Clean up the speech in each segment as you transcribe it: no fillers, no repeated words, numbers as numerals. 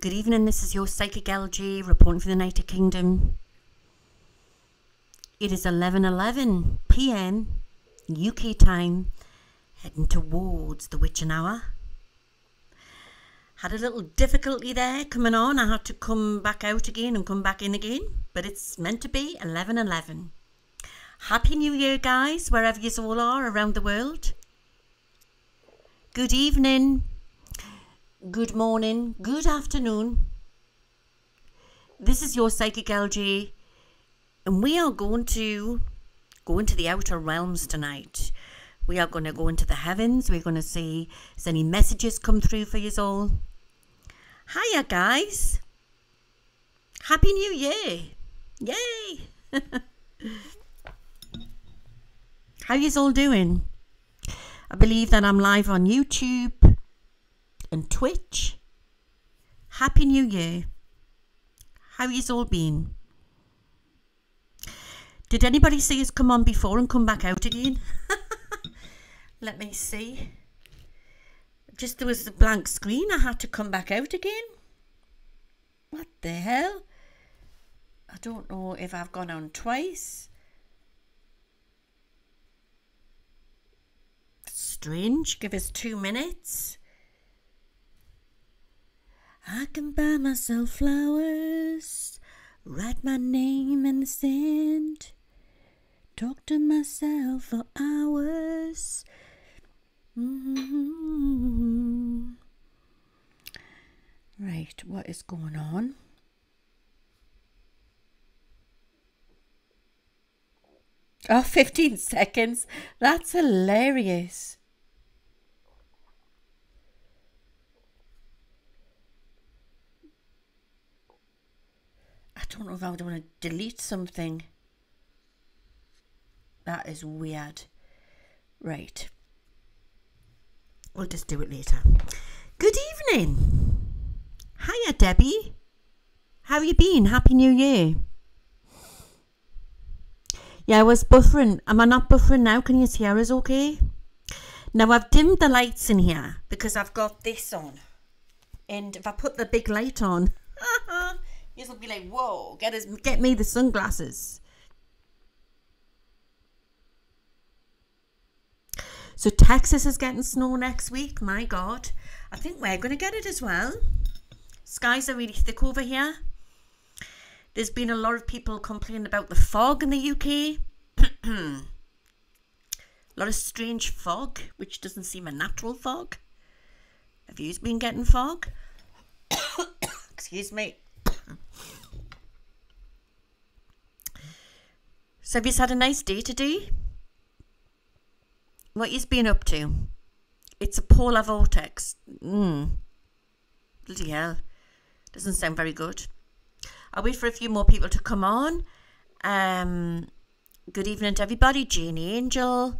Good evening, this is your Psychic LG reporting for the United Kingdom. It is 11:11 PM UK time, heading towards the witching hour. Had a little difficulty there coming on. I had to come back out again and come back in again, but it's meant to be 11:11. Happy New Year, guys, wherever you all are around the world. Good evening, good morning, good afternoon. This is your Psychic LG, and we are going to go into the outer realms tonight. We are going to go into the heavens. We're going to see if any messages come through for you all. Hiya, guys. Happy New Year. Yay. How you all doing? I believe that I'm live on YouTube and Twitch. Happy New Year. How you all been? Did anybody see us come on before and come back out again? Let me see. Just there was a blank screen. I had to come back out again. What the hell? I don't know if I've gone on twice. Strange. Give us 2 minutes. I can buy myself flowers, write my name in the sand, talk to myself for hours. Right, what is going on? Oh, 15 seconds. That's hilarious. I don't know if I would want to delete something. That is weird. Right. We'll just do it later. Good evening. Hiya, Debbie. How you been? Happy New Year. Yeah, I was buffering. Am I not buffering now? Can you hear us okay? Now, I've dimmed the lights in here because I've got this on. And if I put the big light on, you'll be like, whoa, get me the sunglasses. So Texas is getting snow next week. My God. I think we're going to get it as well. Skies are really thick over here. There's been a lot of people complaining about the fog in the UK. A lot of strange fog, which doesn't seem a natural fog. Have you been getting fog? Excuse me. So have you had a nice day today? What you've been up to? It's a polar vortex. Bloody hell. Doesn't sound very good. I'll wait for a few more people to come on. Good evening to everybody. Janie Angel,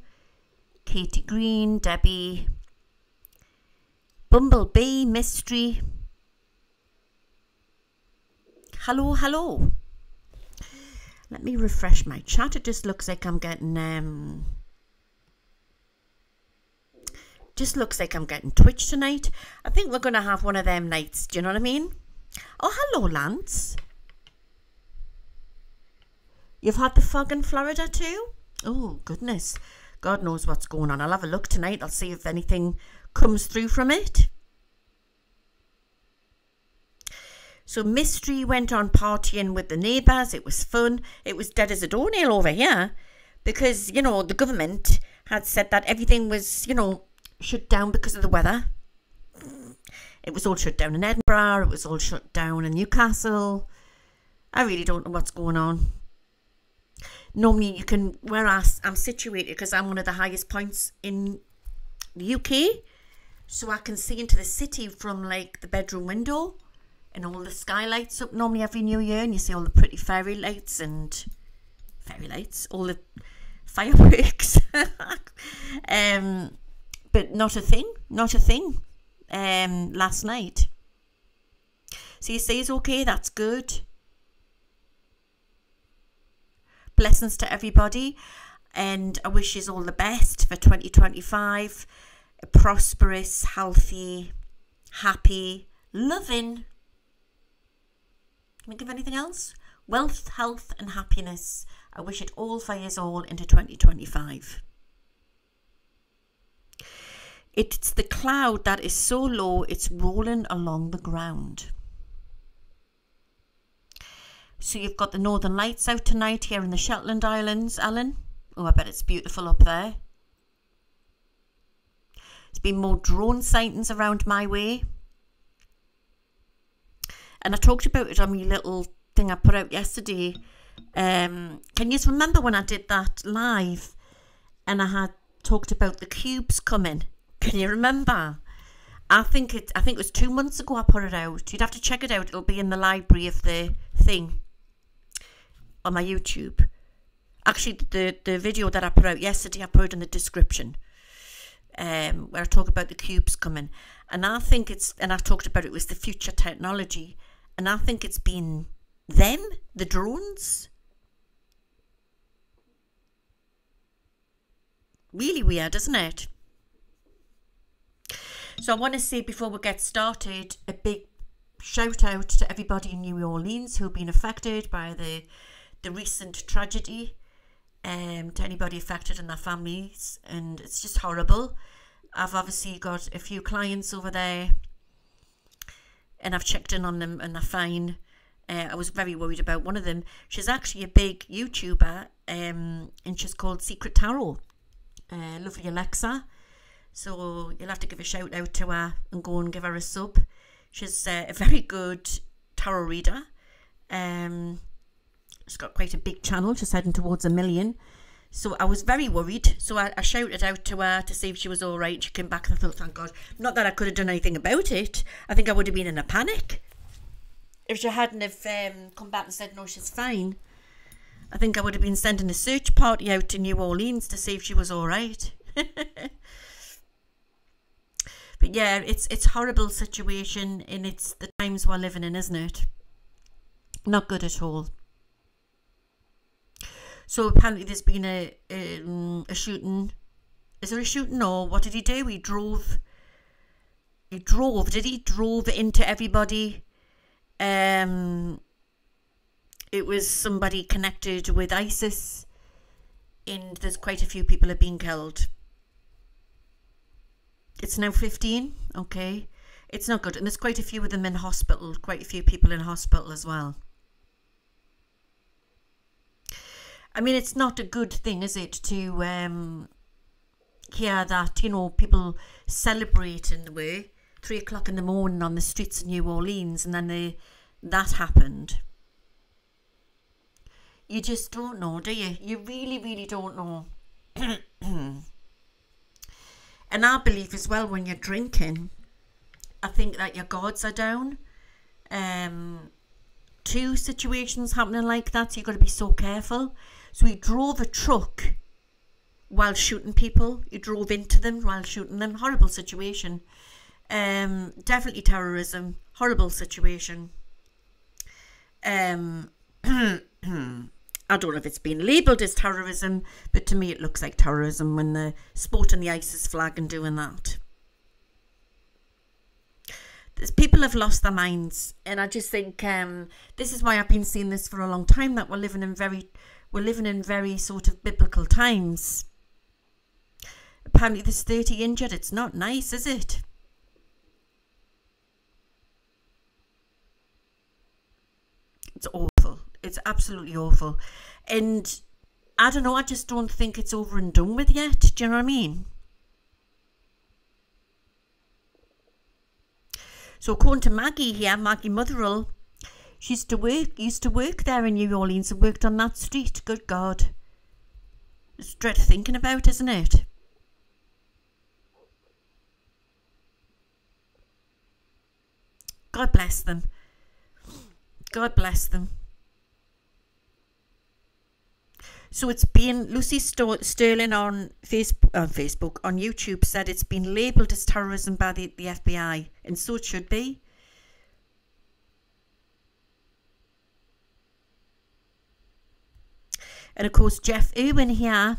Katie Green, Debbie, Bumblebee, Mystery. Hello, hello. Let me refresh my chat. It just looks like I'm getting just looks like I'm getting Twitch tonight. I think we're going to have one of them nights. Do you know what I mean? Oh, hello, Lance. You've had the fog in Florida too? Oh, goodness. God knows what's going on. I'll have a look tonight. I'll see if anything comes through from it. So Mystery went on partying with the neighbours. It was fun. It was dead as a doornail over here because, you know, the government had said that everything was, you know, shut down because of the weather. It was all shut down in Edinburgh. It was all shut down in Newcastle. I really don't know what's going on. Normally you can, where I'm situated, because I'm one of the highest points in the UK, so I can see into the city from like the bedroom window and all the skylights up normally every New Year, and you see all the pretty fairy lights, all the fireworks. But not a thing last night. So you say it's okay, that's good. Blessings to everybody, and I wish you all the best for 2025. A prosperous, healthy, happy, loving Can I give anything else? Wealth, health and happiness. I wish it all for you all into 2025. It's the cloud that is so low it's rolling along the ground. So you've got the Northern Lights out tonight here in the Shetland Islands, Alan. Oh, I bet it's beautiful up there. There's been more drone sightings around my way. And I talked about it on my little thing I put out yesterday. Can you remember when I did that live and I had talked about the cubes coming? Can you remember? I think it was 2 months ago I put it out. You'd have to check it out. It'll be in the library of the thing on my YouTube. Actually, the video that I put out yesterday, I put it in the description, where I talk about the cubes coming. And I think and I talked about it was the future technology. And I think it's been them, the drones. Really weird, isn't it? So I want to say before we get started, a big shout out to everybody in New Orleans who have been affected by the recent tragedy, to anybody affected and their families, and it's just horrible. I've obviously got a few clients over there and I've checked in on them and they're fine. I was very worried about one of them. She's actually a big YouTuber, and she's called Secret Tarot. Lovely Alexa. So you'll have to give a shout out to her and go and give her a sub. She's a very good tarot reader. She's got quite a big channel. She's heading towards 1 million. So I was very worried. So I shouted out to her to see if she was all right. She came back and I thought, thank God. Not that I could have done anything about it. I think I would have been in a panic. If she hadn't have come back and said, no, she's fine. I think I would have been sending a search party out to New Orleans to see if she was all right. But yeah, it's a horrible situation, and it's the times we're living in, isn't it? Not good at all. So apparently there's been a shooting. Is there a shooting, or what did he do? He drove into everybody. It was somebody connected with ISIS, and there's quite a few people have been killed. It's now 15, okay. It's not good, and there's quite a few of them in hospital, quite a few people in hospital as well. I mean, it's not a good thing, is it, to hear that, you know, people celebrate in the way, 3 o'clock in the morning on the streets of New Orleans, and then that happened. You just don't know, do you? You really, really don't know. And I believe as well, when you're drinking, I think that your guards are down. 2 situations happening like that, so you've got to be so careful. So he drove a truck while shooting people. He drove into them while shooting them. Horrible situation. Definitely terrorism. Horrible situation. I don't know if it's been labelled as terrorism, but to me it looks like terrorism when they're sporting the ISIS flag and doing that. People have lost their minds, and I just think this is why I've been saying this for a long time, that we're living in very sort of biblical times. Apparently there's 30 injured. It's not nice, is it? It's awful. It's absolutely awful. And I don't know, I just don't think it's over and done with yet. Do you know what I mean? So according to Maggie here, Maggie Motherwell, she used to work there in New Orleans and worked on that street. Good God. It's dread thinking about, isn't it? God bless them. God bless them. So it's been, Lucy Sterling on Facebook, on YouTube, said it's been labelled as terrorism by the FBI, and so it should be. And of course, Jeff Irwin here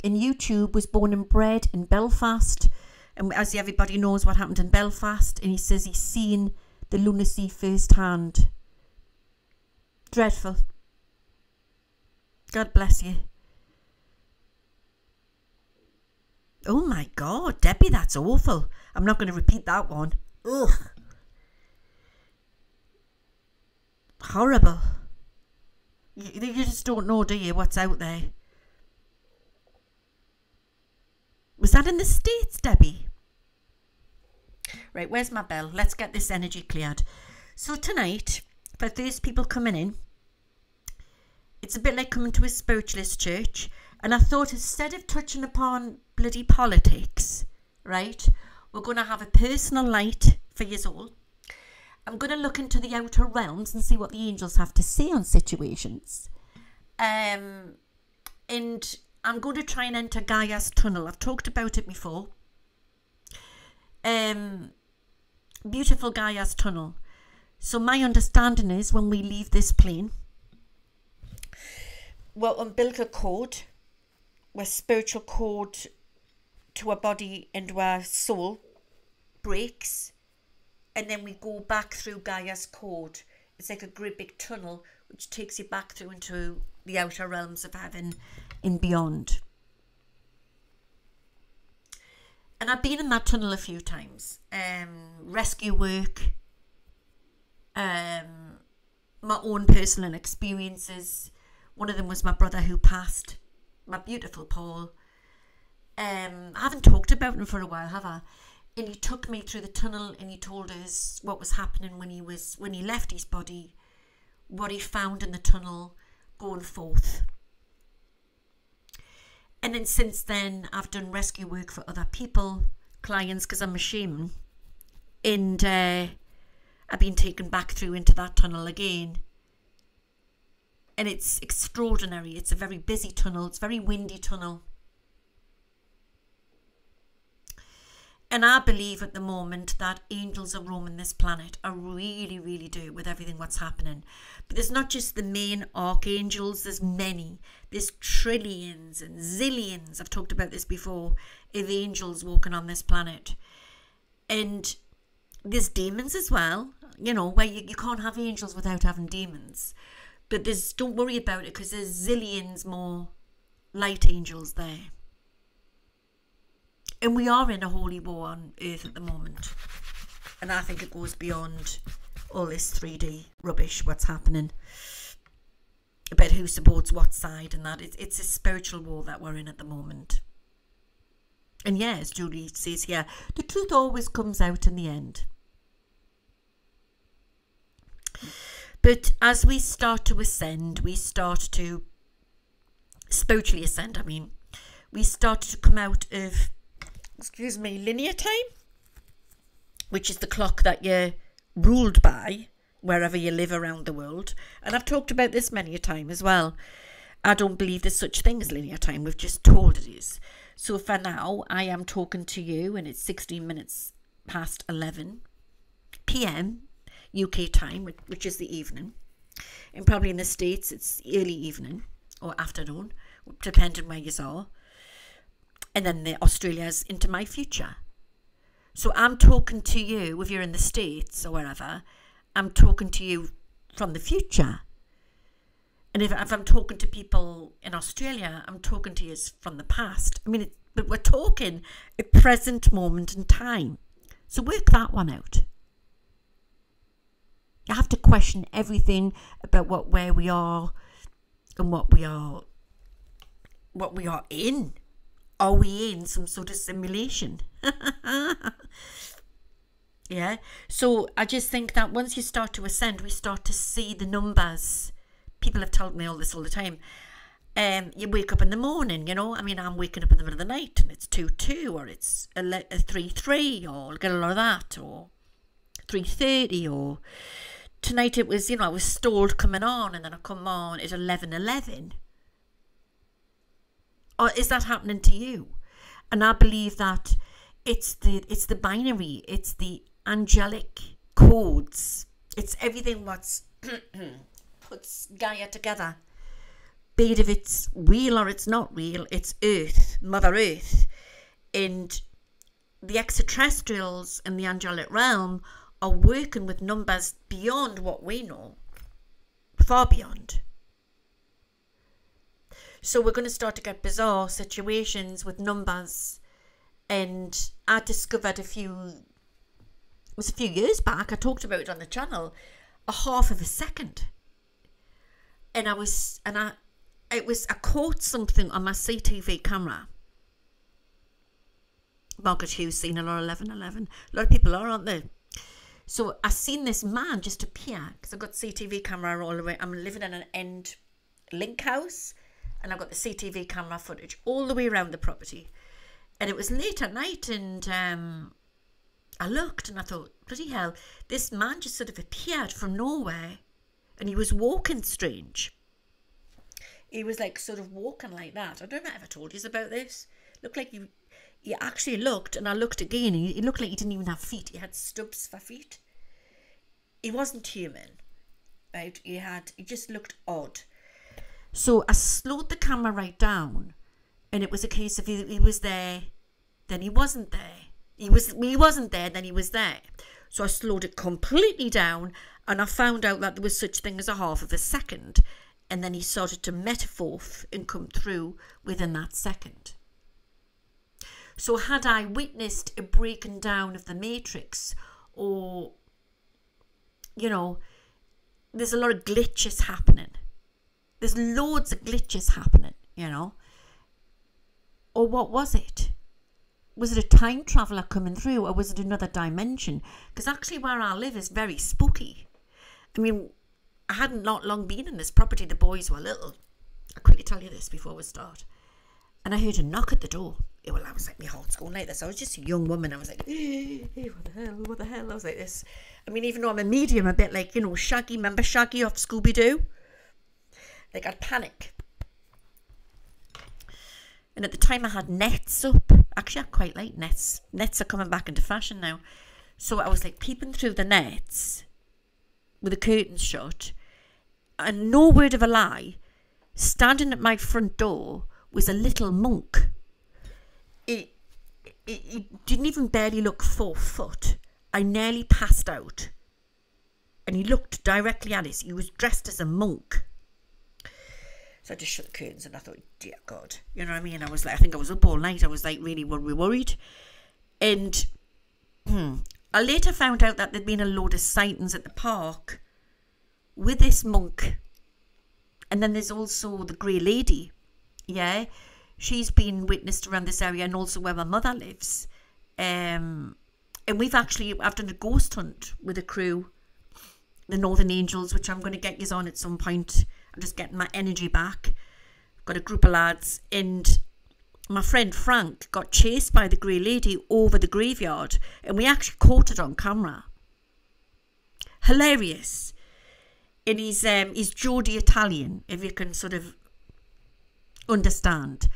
in YouTube was born and bred in Belfast, and as everybody knows what happened in Belfast, and he says he's seen the lunacy firsthand. Dreadful. God bless you. Oh my God, Debbie, that's awful. I'm not going to repeat that one. Ugh. Horrible. You just don't know, do you, what's out there? Was that in the States, Debbie? Right, where's my bell? Let's get this energy cleared. So tonight, for those people coming in, it's a bit like coming to a spiritualist church. And I thought, instead of touching upon bloody politics, right, we're going to have a personal light for you all. I'm going to look into the outer realms and see what the angels have to say on situations. And I'm going to try and enter Gaia's tunnel. I've talked about it before. Beautiful Gaia's tunnel. So my understanding is when we leave this plane, well, umbilical cord, where spiritual cord to our body and to our soul breaks, and then we go back through Gaia's cord. It's like a great big tunnel which takes you back through into the outer realms of heaven and beyond. And I've been in that tunnel a few times. Rescue work, my own personal experiences. One of them was my brother who passed, my beautiful Paul. I haven't talked about him for a while, have I? And he took me through the tunnel and he told us what was happening when he left his body, what he found in the tunnel going forth. And then since then, I've done rescue work for other people, clients, because I'm a shaman. And I've been taken back through into that tunnel again. And it's extraordinary. It's a very busy tunnel. It's a very windy tunnel. And I believe at the moment that angels are roaming this planet. I really, really do, with everything what's happening. But there's not just the main archangels. There's many. There's trillions and zillions, I've talked about this before, of angels walking on this planet. And there's demons as well, you know, where you can't have angels without having demons. But don't worry about it, because there's zillions more light angels there. And we are in a holy war on Earth at the moment. And I think it goes beyond all this 3D rubbish, what's happening, about who supports what side and that. It's a spiritual war that we're in at the moment. And yeah, as Julie says here, the truth always comes out in the end. But as we start to ascend, we start to spiritually ascend, I mean, we start to come out of, excuse me, linear time, which is the clock that you're ruled by wherever you live around the world. And I've talked about this many a time as well. I don't believe there's such thing as linear time. We've just told it is. So for now, I am talking to you, and it's 16 minutes past 11 p.m. UK time, which is the evening. And probably in the States, it's early evening or afternoon, depending where you are. And then Australia's into my future. So I'm talking to you, if you're in the States or wherever, I'm talking to you from the future. And if I'm talking to people in Australia, I'm talking to you from the past. I mean, but we're talking a present moment in time. So work that one out. You have to question everything about where we are and what we are in. Are we in some sort of simulation? Yeah. So I just think that once you start to ascend, we start to see the numbers. People have told me all this all the time. You wake up in the morning, you know. I mean, I'm waking up in the middle of the night and it's 2:2 or it's 3:3 or get a lot of that, or 3:30, or tonight it was, you know, I was stalled coming on and then I come on at 11:11. Or is that happening to you? And I believe that it's the binary, it's the angelic codes, it's everything what's puts Gaia together. Be it if it's real or it's not real, it's Earth, Mother Earth. And the extraterrestrials in the angelic realm are working with numbers beyond what we know. far beyond. So we're going to start to get bizarre situations with numbers. And I discovered it was a few years back, I talked about it on the channel, a half of a second. And I caught something on my CTV camera. Margaret Hughes seen a lot of 1111. A lot of people are, aren't they? So I seen this man just appear, because I've got CTV camera all the way. I'm living in an end link house, and I've got the CTV camera footage all the way around the property. And it was late at night, and I looked and I thought, bloody hell, this man just sort of appeared from nowhere, and he was walking strange. He was like sort of walking like that. I don't know if I ever told you about this. Looked like he actually looked, and I looked again, and he looked like he didn't even have feet. He had stubs for feet. He wasn't human, right? He just looked odd. So I slowed the camera right down, and it was a case of he was there, then he wasn't there. He wasn't there, then he was there. So I slowed it completely down, and I found out that there was such thing as a half of a second, and then he started to metamorph and come through within that second. So had I witnessed a breaking down of the matrix, or, you know, there's a lot of glitches happening. There's loads of glitches happening, you know. Or what was it? Was it a time traveller coming through, or was it another dimension? Because actually where I live is very spooky. I mean, I hadn't not long been in this property. The boys were little. I'll quickly tell you this before we start. And I heard a knock at the door. Well, I was like, my heart's going like this. I was just a young woman. I was like, hey, what the hell? I was like this. I mean, even though I'm a medium, a bit like, you know, Shaggy. Remember Shaggy off Scooby-Doo? Like, I'd panic. And at the time I had nets up. Actually, I quite like nets. Nets are coming back into fashion now. So I was like peeping through the nets with the curtains shut. And no word of a lie, standing at my front door was a little monk. It didn't even barely look 4 foot. I nearly passed out. And he looked directly at us. He was dressed as a monk. So I just shut the curtains, and I thought, dear God, you know what I mean? I was like, I think I was up all night. I was like really worried. And I later found out that there'd been a load of sightings at the park with this monk. And then there's also the Grey Lady. Yeah, she's been witnessed around this area, and also where my mother lives. And I've done a ghost hunt with a crew, the Northern Angels, which I'm going to get you on at some point. I'm just getting my energy back. I've got a group of lads, and my friend Frank got chased by the Grey Lady over the graveyard, and we actually caught it on camera. Hilarious. And he's Geordie Italian, if you can sort of understand.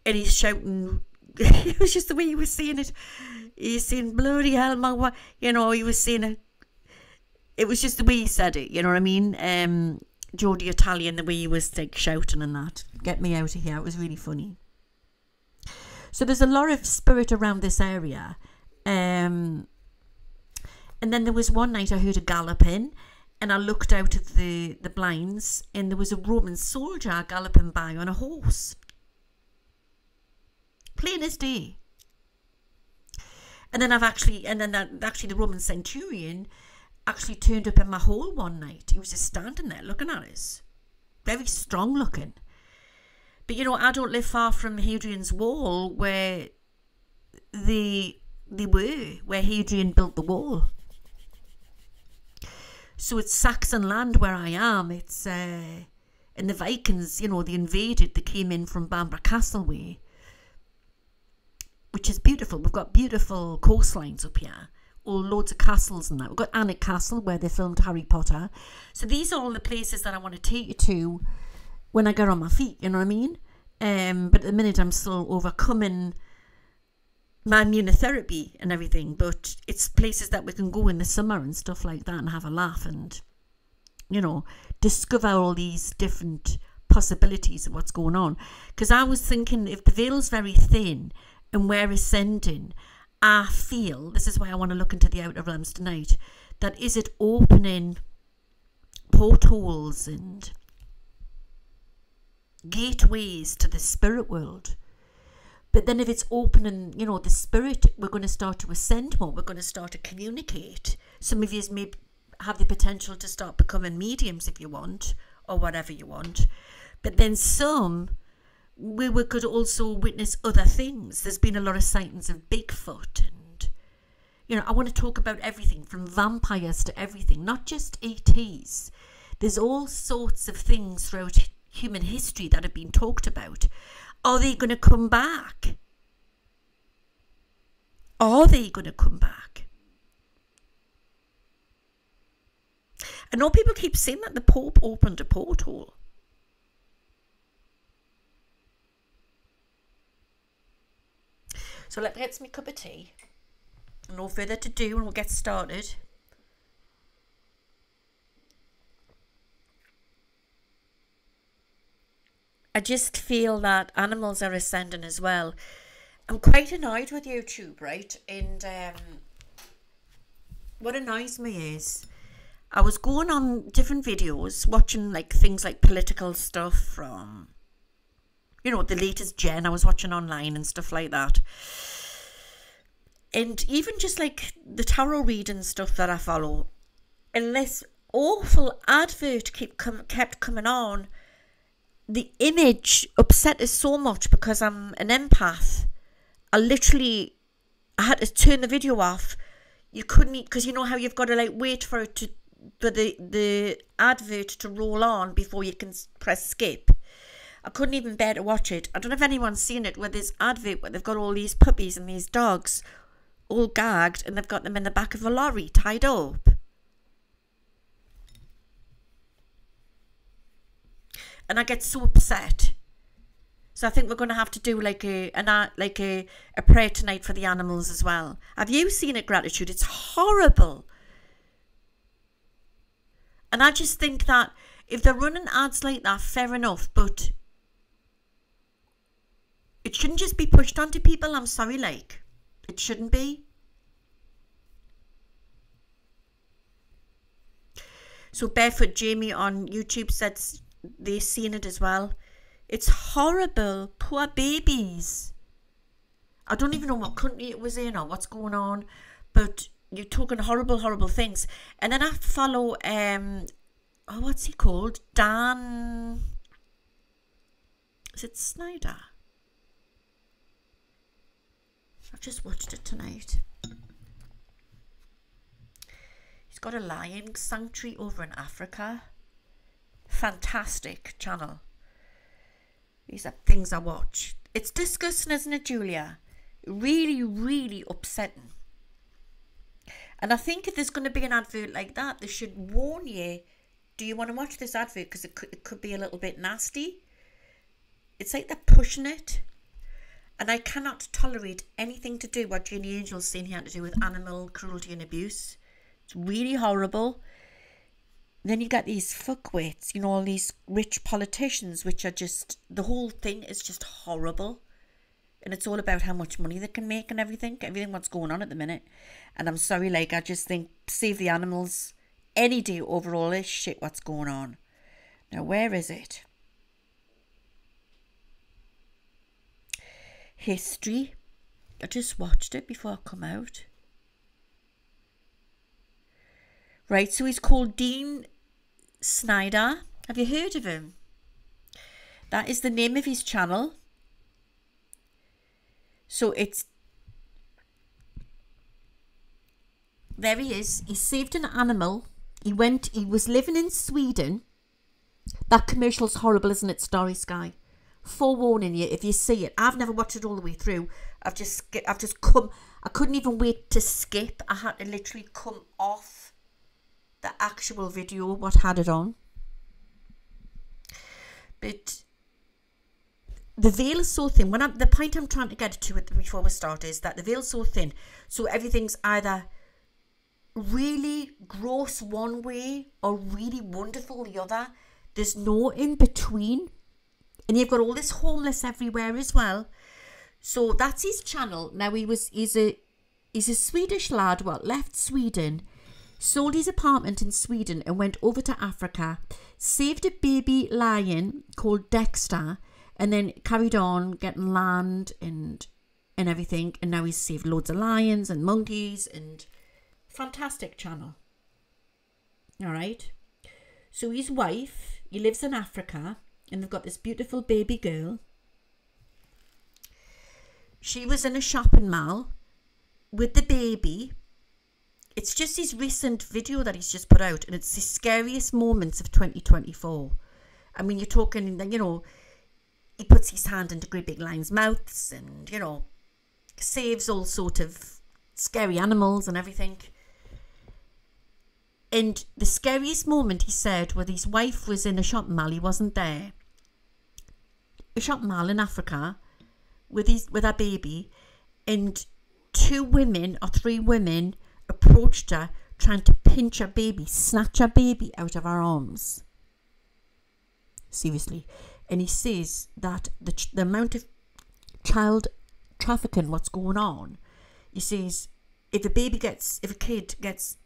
And he's shouting, it was just the way he was saying it. He's saying, bloody hell, my, you know, he was saying it. It was just the way he said it, you know what I mean? Geordie Italian, the way he was like shouting and that. Get me out of here. It was really funny. So there's a lot of spirit around this area. And then there was one night I heard a galloping, and I looked out of the blinds, and there was a Roman soldier galloping by on a horse. Plain as day. And then the Roman centurion actually turned up in my hall one night. He was just standing there looking at us. Very strong looking. But, you know, I don't live far from Hadrian's Wall, where where Hadrian built the wall. So it's Saxon land where I am. It's, and the Vikings, you know, they came in from Bamborough Castle way, which is beautiful. We've got beautiful coastlines up here. All loads of castles and that. We've got Alnwick Castle, where they filmed Harry Potter. So these are all the places that I want to take you to when I get on my feet, you know what I mean? But at the minute I'm still overcoming my immunotherapy and everything, but it's places that we can go in the summer and stuff like that and have a laugh and, you know, discover all these different possibilities of what's going on. Because I was thinking, if the veil's very thin and we're ascending, I feel, this is why I want to look into the outer realms tonight, that is it opening portals and gateways to the spirit world. But then if it's open and, you know, the spirit, we're going to start to ascend more. We're going to start to communicate. Some of you may have the potential to start becoming mediums if you want, or whatever you want. But then some, we could also witness other things. There's been a lot of sightings of Bigfoot, and, you know, I want to talk about everything from vampires to everything, not just ETs. There's all sorts of things throughout human history that have been talked about. Are they going to come back? Are they going to come back? I know people keep saying that the Pope opened a portal. So let's get me a cup of tea. No further to do and we'll get started. I just feel that animals are ascending as well. I'm quite annoyed with YouTube, right? And what annoys me is I was going on different videos, watching like things like political stuff from, you know, the latest gen I was watching online and stuff like that. And even just like the tarot reading stuff that I follow, and this awful advert kept coming on. The image upset us so much because I'm an empath. I had to turn the video off. You couldn't, because you know how you've got to like wait for the advert to roll on before you can press skip. I couldn't even bear to watch it. I don't know if anyone's seen it, where this advert where they've got all these puppies and these dogs all gagged and they've got them in the back of a lorry tied up. And I get so upset. So I think we're going to have to do like a prayer tonight for the animals as well. Have you seen it, Gratitude? It's horrible. And I just think that if they're running ads like that, fair enough. But it shouldn't just be pushed onto people. I'm sorry, like. It shouldn't be. So Barefoot Jamie on YouTube said they've seen it as well. It's horrible. Poor babies. I don't even know what country it was in or what's going on, but you're talking horrible, horrible things. And then I follow, what's he called? Dan, is it Snyder? I've just watched it tonight. He's got a lion sanctuary over in Africa. Fantastic channel. These are things I watch. It's disgusting, isn't it, Julia? Really, really upsetting. And I think if there's going to be an advert like that, they should warn you, do you want to watch this advert? Because it could be a little bit nasty. It's like they're pushing it. And I cannot tolerate anything to do what Jenny Angel's saying here to do with animal cruelty and abuse. It's really horrible. Then you got these fuckwits, you know, all these rich politicians, which are just, the whole thing is just horrible. And it's all about how much money they can make and everything what's going on at the minute. And I'm sorry, like, I just think save the animals any day over all this shit what's going on. Now, where is it? History. I just watched it before I come out. Right, so he's called Dean Snyder. Have you heard of him? That is the name of his channel. So it's, there he is. He saved an animal. He was living in Sweden. That commercial's horrible, isn't it, Starry Sky? Forewarning you, if you see it. I've never watched it all the way through. I've just come, I couldn't even wait to skip. I had to literally come off the actual video, what had it on. But the veil is so thin. The point I'm trying to get to it before we start is that the veil's so thin, so everything's either really gross one way or really wonderful the other. There's no in between. And you've got all this homeless everywhere as well. So that's his channel. Now he's a Swedish lad, left Sweden. sold his apartment in Sweden and went over to Africa, saved a baby lion called Dexter, and then carried on getting land and everything. And now he's saved loads of lions and monkeys, and fantastic channel. All right. So his wife, he lives in Africa, and they've got this beautiful baby girl. She was in a shopping mall with the baby. It's just his recent video that he's just put out, and it's the scariest moments of 2024. I mean, you're talking, you know, he puts his hand into great big lions' mouths and, you know, saves all sort of scary animals and everything. And the scariest moment, he said, where his wife was in a shopping mall, he wasn't there. A shopping mall in Africa with her baby, and 2 women or 3 women approached her trying to pinch her baby, snatch her baby out of her arms. Seriously. And he says that the amount of child trafficking what's going on, he says if a kid gets,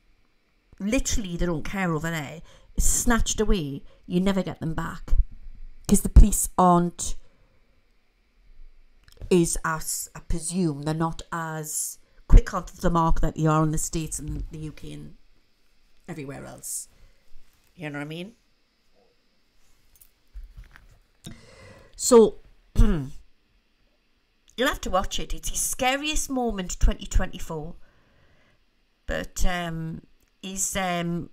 literally they don't care over there, is snatched away, you never get them back. Because the police aren't, as I presume, they're not as quick onto the mark that they are in the States and the UK and everywhere else. You know what I mean? So, you'll have to watch it. It's his scariest moment 2024. But he's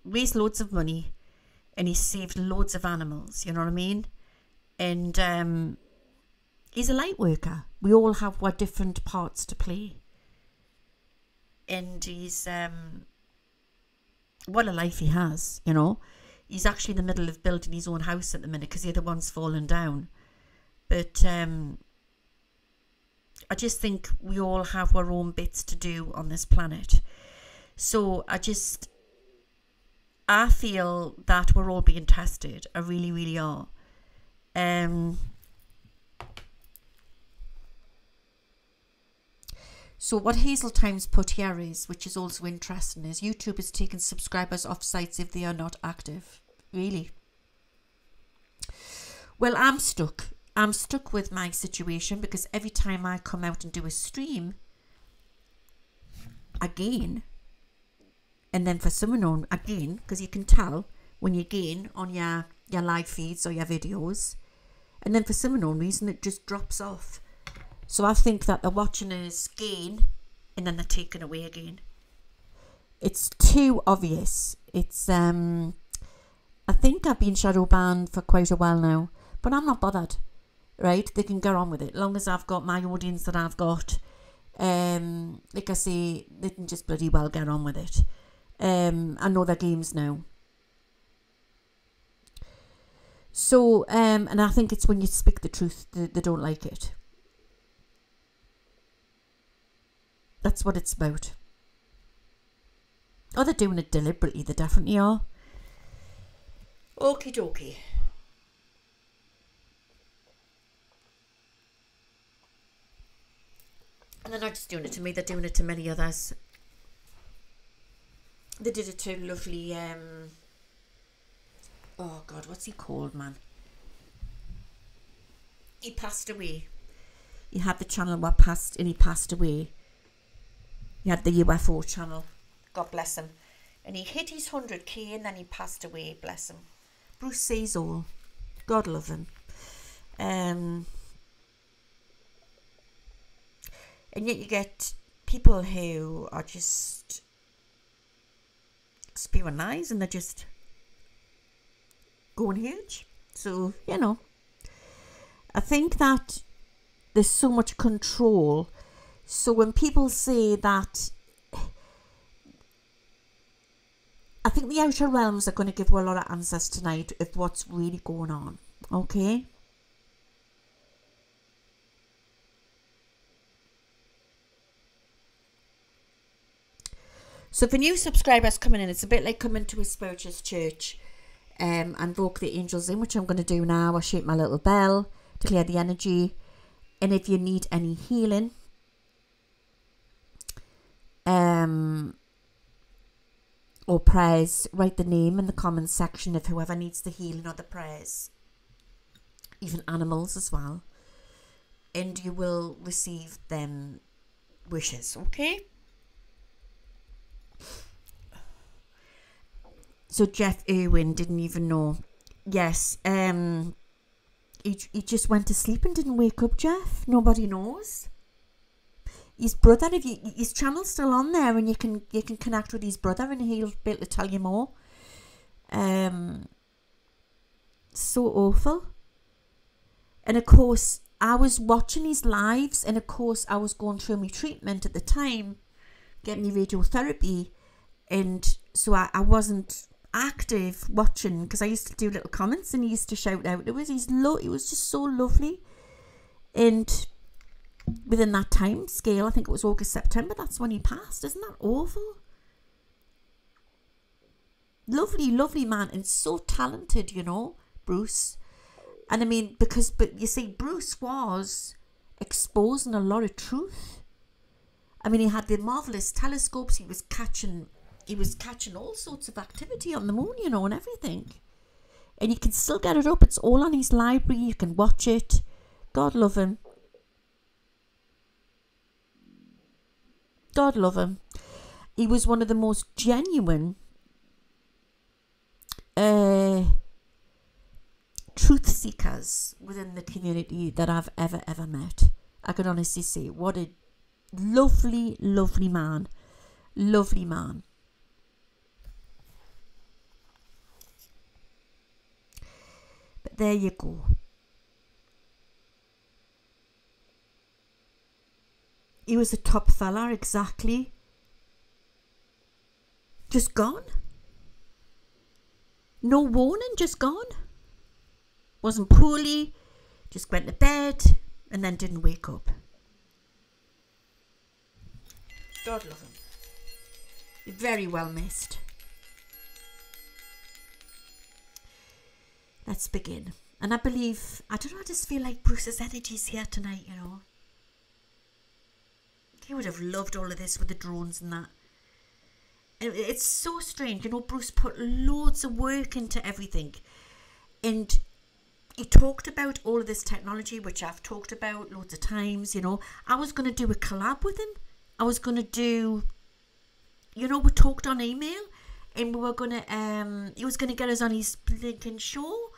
raised loads of money and he's saved loads of animals, you know what I mean? And he's a light worker. We all have our different parts to play. And he's, what a life he has, you know. He's actually in the middle of building his own house at the minute because the other one's fallen down. But I just think we all have our own bits to do on this planet. So I feel that we're all being tested. I really, really are. So what Hazel Times put here is, which is also interesting, is YouTube is taking subscribers off sites if they are not active. Really? Well, I'm stuck. I'm stuck with my situation because every time I come out and do a stream, I gain. And then for some unknown, I gain, because you can tell when you gain on your live feeds or your videos. And then for some unknown reason, it just drops off. So I think that they're watching us gain and then they're taken away again. It's too obvious. It's, I think I've been shadow banned for quite a while now, but I'm not bothered, right? They can get on with it. As long as I've got my audience that I've got, like I say, they can just bloody well get on with it. I know their games now. So, and I think it's when you speak the truth, they don't like it. That's what it's about. Oh, they're doing it deliberately. They definitely are. Okie dokie. And they're not just doing it to me, they're doing it to many others. They did it to lovely, oh God, what's he called, man? He passed away. He had the channel where he passed away. He had the UFO channel. God bless him. And he hit his 100k and then he passed away, bless him. Bruce says all. God love him. And yet you get people who are just spewing lies and they're just going huge. So, you know, I think that there's so much control. So when people say that, I think the outer realms are going to give you a lot of answers tonight of what's really going on. Okay? So for new subscribers coming in, it's a bit like coming to a spiritualist church and invoke the angels in, which I'm going to do now. I'll shake my little bell to clear the energy. And if you need any healing, or prayers, write the name in the comment section of whoever needs the healing or the prayers, even animals as well, and you will receive them wishes, okay? So Jeff Irwin didn't even know. Yes, he just went to sleep and didn't wake up, Jeff. Nobody knows. His brother, if you, his channel's still on there, and you can connect with his brother, and he'll be able to tell you more. So awful. And of course, I was watching his lives, and of course, I was going through my treatment at the time, getting me radiotherapy, and so I wasn't active watching, because I used to do little comments, and he used to shout out. It was just so lovely, and within that time scale, I think it was August, September, that's when he passed. Isn't that awful? Lovely, lovely man, and so talented, you know, Bruce. And I mean, but you see, Bruce was exposing a lot of truth. I mean, he had the marvelous telescopes. He was catching all sorts of activity on the moon, you know, and everything. And you can still get it up. It's all on his library. You can watch it. God love him. God love him. He was one of the most genuine truth seekers within the community that I've ever met. I can honestly say, what a lovely, lovely man. Lovely man. But there you go. He was a top fella, exactly. Just gone. No warning, just gone. Wasn't poorly, just went to bed and then didn't wake up. God love him. Very well missed. Let's begin. And I believe, I don't know, I just feel like Bruce's energy's here tonight, you know. He would have loved all of this with the drones and that. It's so strange, you know, Bruce put loads of work into everything. And he talked about all of this technology, which I've talked about loads of times, you know. I was going to do a collab with him. I was going to do, you know, we talked on email, and we were going to, he was going to get us on his blinking show,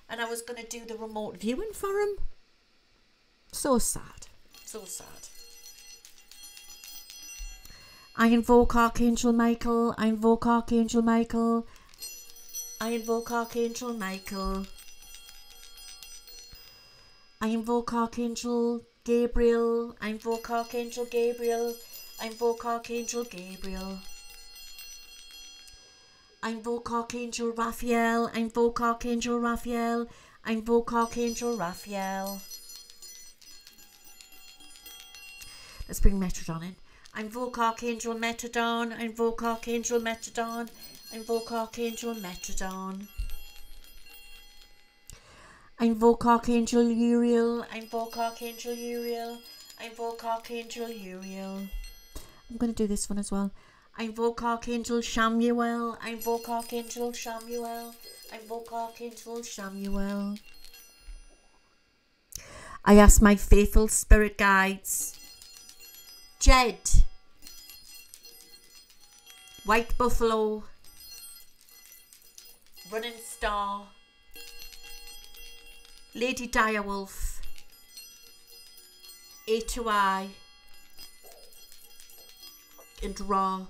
and I was going to do the remote viewing for him. So sad. So sad. I invoke Archangel Michael. I invoke Archangel Michael. I invoke Archangel Michael. I invoke Archangel Gabriel. I invoke Archangel Gabriel. I invoke Archangel Gabriel. I invoke Archangel Raphael. I invoke Archangel Raphael. I invoke Archangel Raphael. Let's bring Metrodon in. I invoke Archangel Metrodon. I invoke Archangel Metrodon. I invoke Archangel Metrodon. I invoke Archangel Uriel. I invoke Archangel Uriel. I invoke Archangel Uriel. I'm going to do this one as well. I invoke Archangel Shamuel. I invoke Archangel Shamuel. I invoke Archangel Shamuel. I ask my faithful spirit guides, Jed, White Buffalo, Running Star, Lady Direwolf, A2I, and Ra.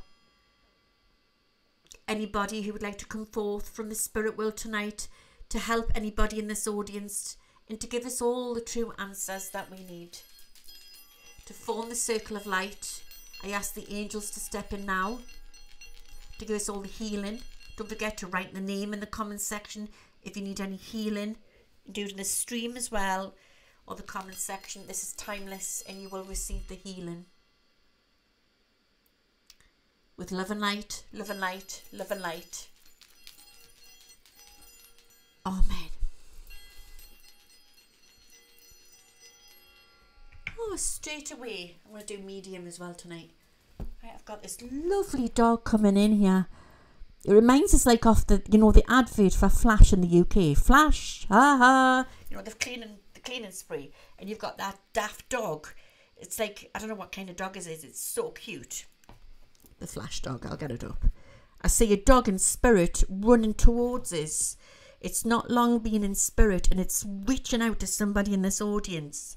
Anybody who would like to come forth from the spirit world tonight to help anybody in this audience and to give us all the true answers that we need. To form the circle of light, I ask the angels to step in now to give us all the healing. Don't forget to write the name in the comment section if you need any healing. Do it in the stream as well, or the comment section. This is timeless and you will receive the healing. With love and light, love and light, love and light. Amen. Oh, straight away, I'm going to do medium as well tonight. Right, I've got this lovely dog coming in here. It reminds us like of the, you know, the advert for Flash in the UK. Flash, ha ha. You know, the cleaning spray. And you've got that daft dog. It's like, I don't know what kind of dog it is. It's so cute. The Flash dog, I'll get it up. I see a dog in spirit running towards us. It's not long been in spirit and it's reaching out to somebody in this audience.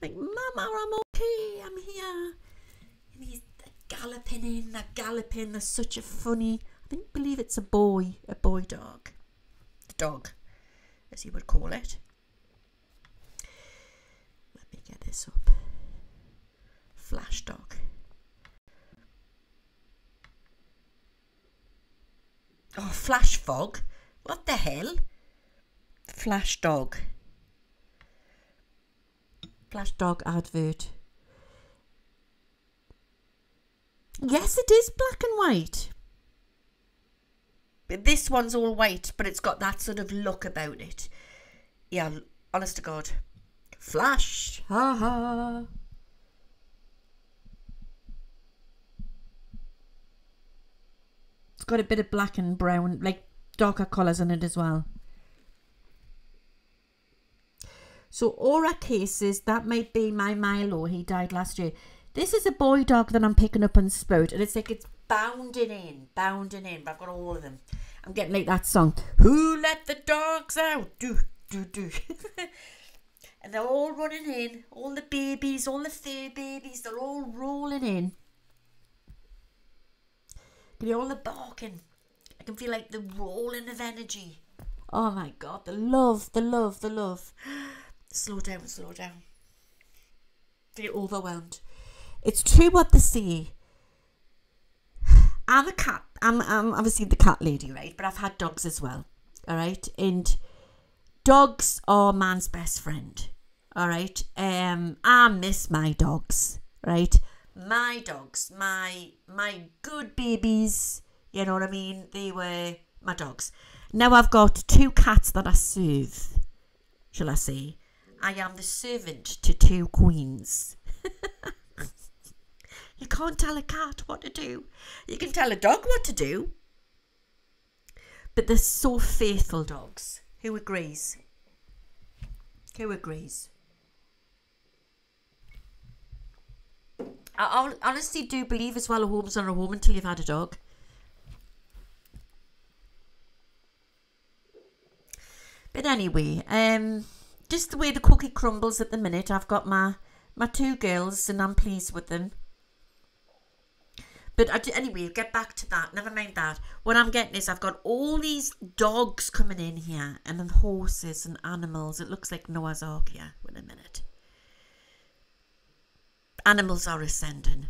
Like, Mama, I'm okay, I'm here. And he's galloping. There's such a funny, believe it's a boy dog. The dog, as you would call it. Let me get this up. Flash dog. Oh, flash fog. What the hell? Flash dog. Flash dog advert. Yes, it is black and white. But this one's all white, but it's got that sort of look about it. Yeah, honest to God. Flash. Ha ha. It's got a bit of black and brown, like darker colours in it as well. So aura cases, that might be my Milo. He died last year. This is a boy dog that I'm picking up on Spout, and it's like it's bounding in. But I've got all of them. I'm getting like that song. Who let the dogs out? Do. And they're all running in. All the babies, all the fur babies, they're all rolling in. Can you hear all the barking? I can feel like the rolling of energy. Oh my God, the love. Slow down. Get overwhelmed. It's true what they say. I'm a cat. I'm obviously the cat lady, right? But I've had dogs as well, all right? And dogs are man's best friend, all right? I miss my dogs, right? My dogs, my good babies, you know what I mean? They were my dogs. Now I've got 2 cats that I serve, shall I say. I am the servant to 2 queens. You can't tell a cat what to do. You can tell a dog what to do. But they're so faithful dogs. Who agrees? I honestly do believe as well a home's not a home until you've had a dog. But anyway, just the way the cookie crumbles at the minute. I've got my 2 girls and I'm pleased with them. But anyway, get back to that. Never mind that. What I'm getting is I've got all these dogs coming in here and then horses and animals. It looks like Noah's Ark here. Wait a minute. Animals are ascending.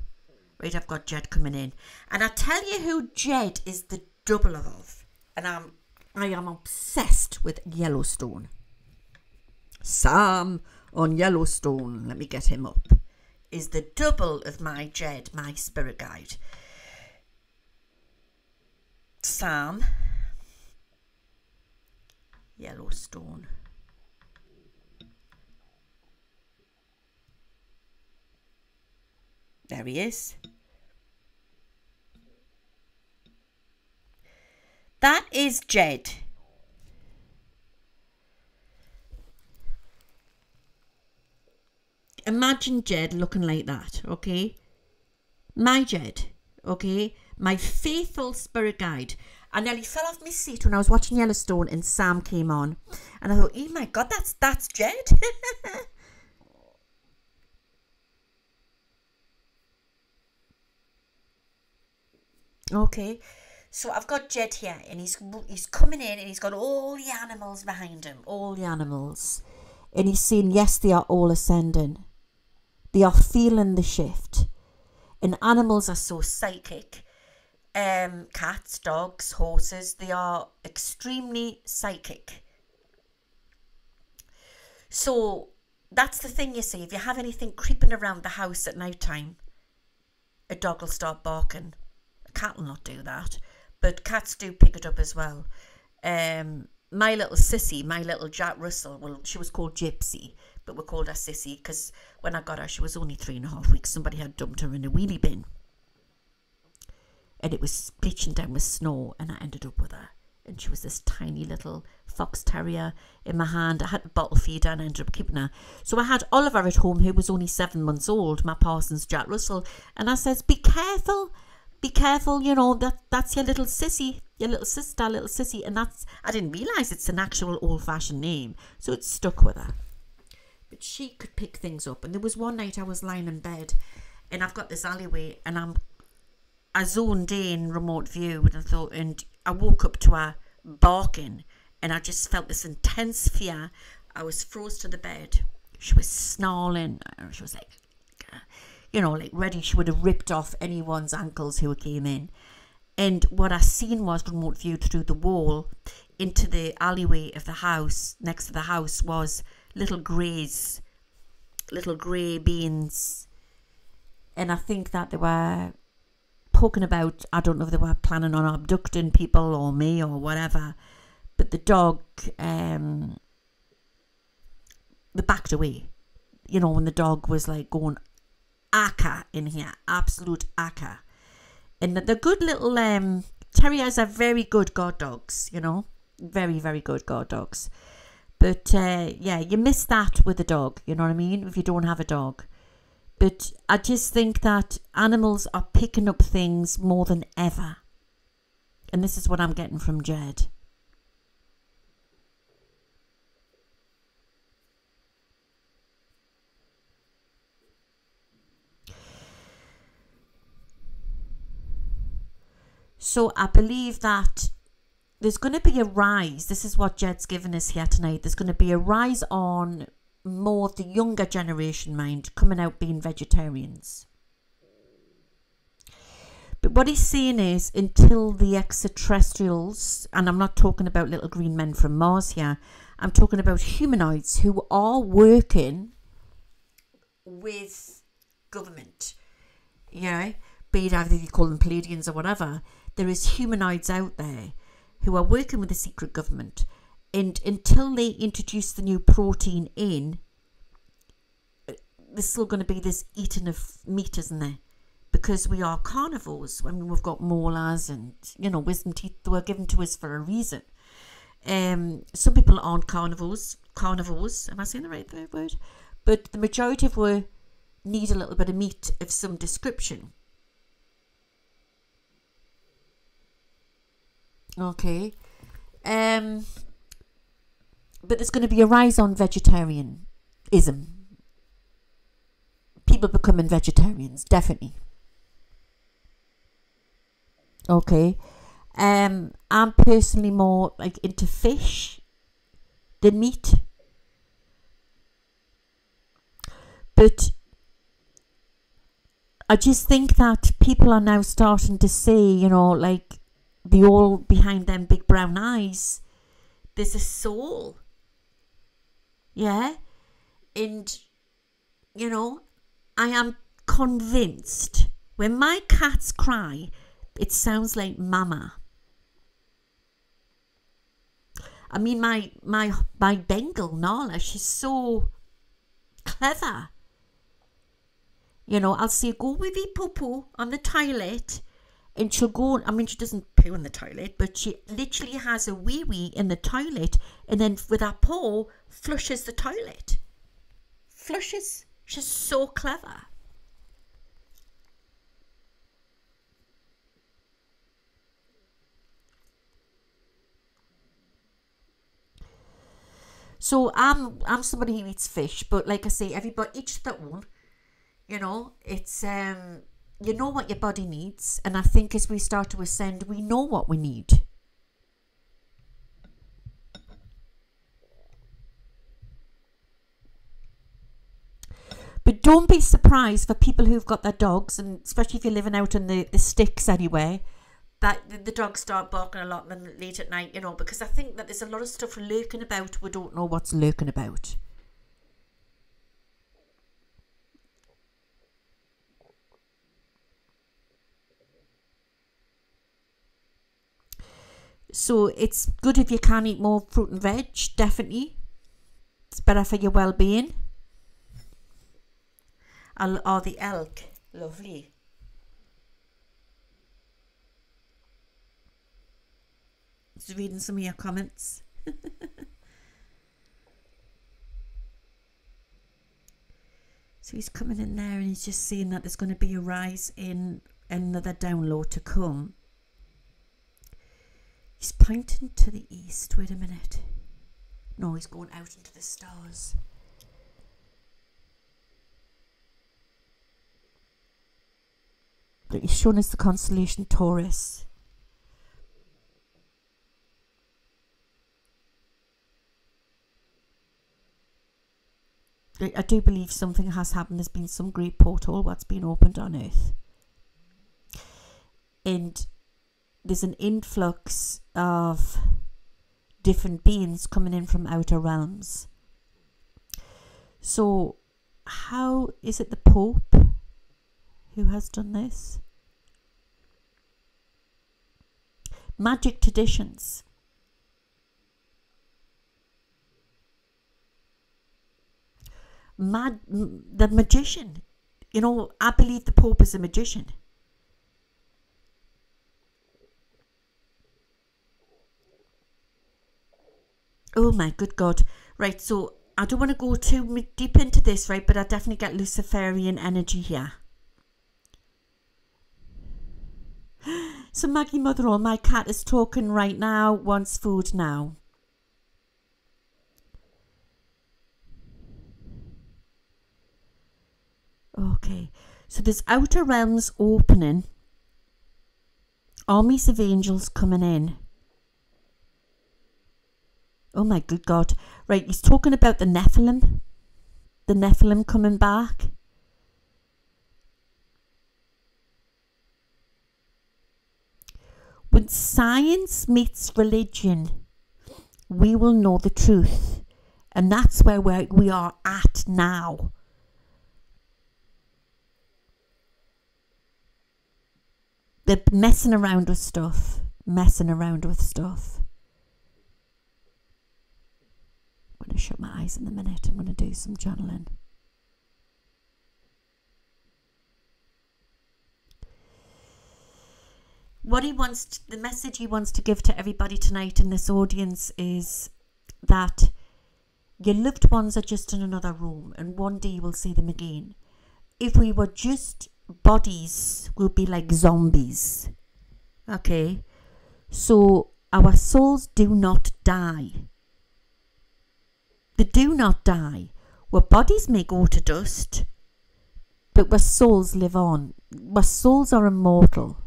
Right, I've got Jed coming in. And I tell you who Jed is the double of. And I am obsessed with Yellowstone. Sam on Yellowstone. Let me get him up. Is the double of my Jed, my spirit guide. Sam. Yellowstone. There he is. That is Jed. Imagine Jed looking like that, okay? My Jed, okay? My faithful spirit guide. I nearly fell off my seat when I was watching Yellowstone and Sam came on. And I thought, oh my God, that's Jed. Okay, so I've got Jed here and he's coming in and he's got all the animals behind him. All the animals. And he's saying, yes, they are all ascending. They are feeling the shift. And animals are so psychic. Cats, dogs, horses, they are extremely psychic. So that's the thing, you see. If you have anything creeping around the house at night time, a dog will start barking. A cat will not do that. But cats do pick it up as well. My little sissy, my little Jack Russell, well, she was called Gypsy, but we called her Sissy because when I got her, she was only 3.5 weeks. Somebody had dumped her in a wheelie bin. and it was bleaching down with snow, and I ended up with her. And she was this tiny little fox terrier in my hand. I had to bottle feed her and I ended up keeping her. So I had Oliver at home, who was only 7 months old, my Parsons Jack Russell. And I says, be careful, you know, that's your little sissy, your little sister, little sissy. And that's, I didn't realise it's an actual old-fashioned name. So it stuck with her. But she could pick things up. And there was one night I was lying in bed and I've got this alleyway and I zoned in remote view and I thought, and I woke up to her barking and I just felt this intense fear. I was froze to the bed. She was snarling. She was like, you know, like ready. She would have ripped off anyone's ankles who came in. And what I seen was remote viewed through the wall into the alleyway of the house. Next to the house was little grey beings. And I think that they were poking about. I don't know if they were planning on abducting people or me or whatever, but the dog they backed away, you know, when the dog was like going akka in here, absolute akka. And the good little terriers are very good guard dogs, you know, very, very good guard dogs. But yeah, you miss that with a dog, you know what I mean, if you don't have a dog. But I just think that animals are picking up things more than ever. And this is what I'm getting from Jed. So I believe that there's going to be a rise. This is what Jed's given us here tonight. There's going to be a rise on more of the younger generation mind coming out being vegetarians. But what he's saying is, until the extraterrestrials, and I'm not talking about little green men from Mars here, I'm talking about humanoids who are working with government, yeah, be it either you call them Palladians or whatever. There is humanoids out there who are working with the secret government. And until they introduce the new protein in, there's still going to be this eating of meat, isn't there? Because we are carnivores. I mean, we've got molars and, you know, wisdom teeth that were given to us for a reason. Some people aren't carnivores. Am I saying the right word? But the majority of us need a little bit of meat of some description. Okay. But there's going to be a rise on vegetarianism. People becoming vegetarians, definitely. Okay. I'm personally more like into fish than meat. But I just think that people are now starting to say, you know, like the all behind them big brown eyes, there's a soul. Yeah. And, you know, I am convinced when my cats cry, it sounds like mama. I mean, my Bengal, Nala, she's so clever. You know, I'll say, go with the poo-poo on the toilet. And she'll go, I mean, she doesn't poo in the toilet, but she literally has a wee-wee in the toilet. And then with her paw, flushes the toilet. Flushes. She's so clever. So I'm somebody who eats fish, but like I say, everybody each their own. You know, it's you know what your body needs, and I think as we start to ascend, we know what we need. But don't be surprised for people who've got their dogs, and especially if you're living out in the sticks anyway, that the dogs start barking a lot late at night, you know, because I think that there's a lot of stuff lurking about. We don't know what's lurking about. So it's good if you can eat more fruit and veg, definitely. It's better for your well-being. Or the elk, lovely. just reading some of your comments. So he's coming in there and he's just saying that there's going to be a rise in another download to come. He's pointing to the east. Wait a minute. No, he's going out into the stars. But he's showing us the constellation Taurus. I do believe something has happened. There's been some great portal that's been opened on Earth. And there's an influx of different beings coming in from outer realms. So, how is it the Pope who has done this? Magic traditions. The magician. You know, I believe the Pope is a magician. Oh my good God. Right, so I don't want to go too deep into this, right, but I definitely get Luciferian energy here. So Maggie Motherall, my cat is talking right now, wants food now. Okay, so there's outer realms opening, armies of angels coming in. Oh my good God. Right, he's talking about the Nephilim coming back. When science meets religion, we will know the truth. And that's where we are at now. They're messing around with stuff. I'm going to shut my eyes in a minute. I'm going to do some journaling. What he wants, the message he wants to give to everybody tonight in this audience is that your loved ones are just in another room and one day you will see them again. If we were just bodies, we'll be like zombies. Okay? So our souls do not die. They do not die. Our bodies may go to dust, but our souls live on. Our souls are immortal.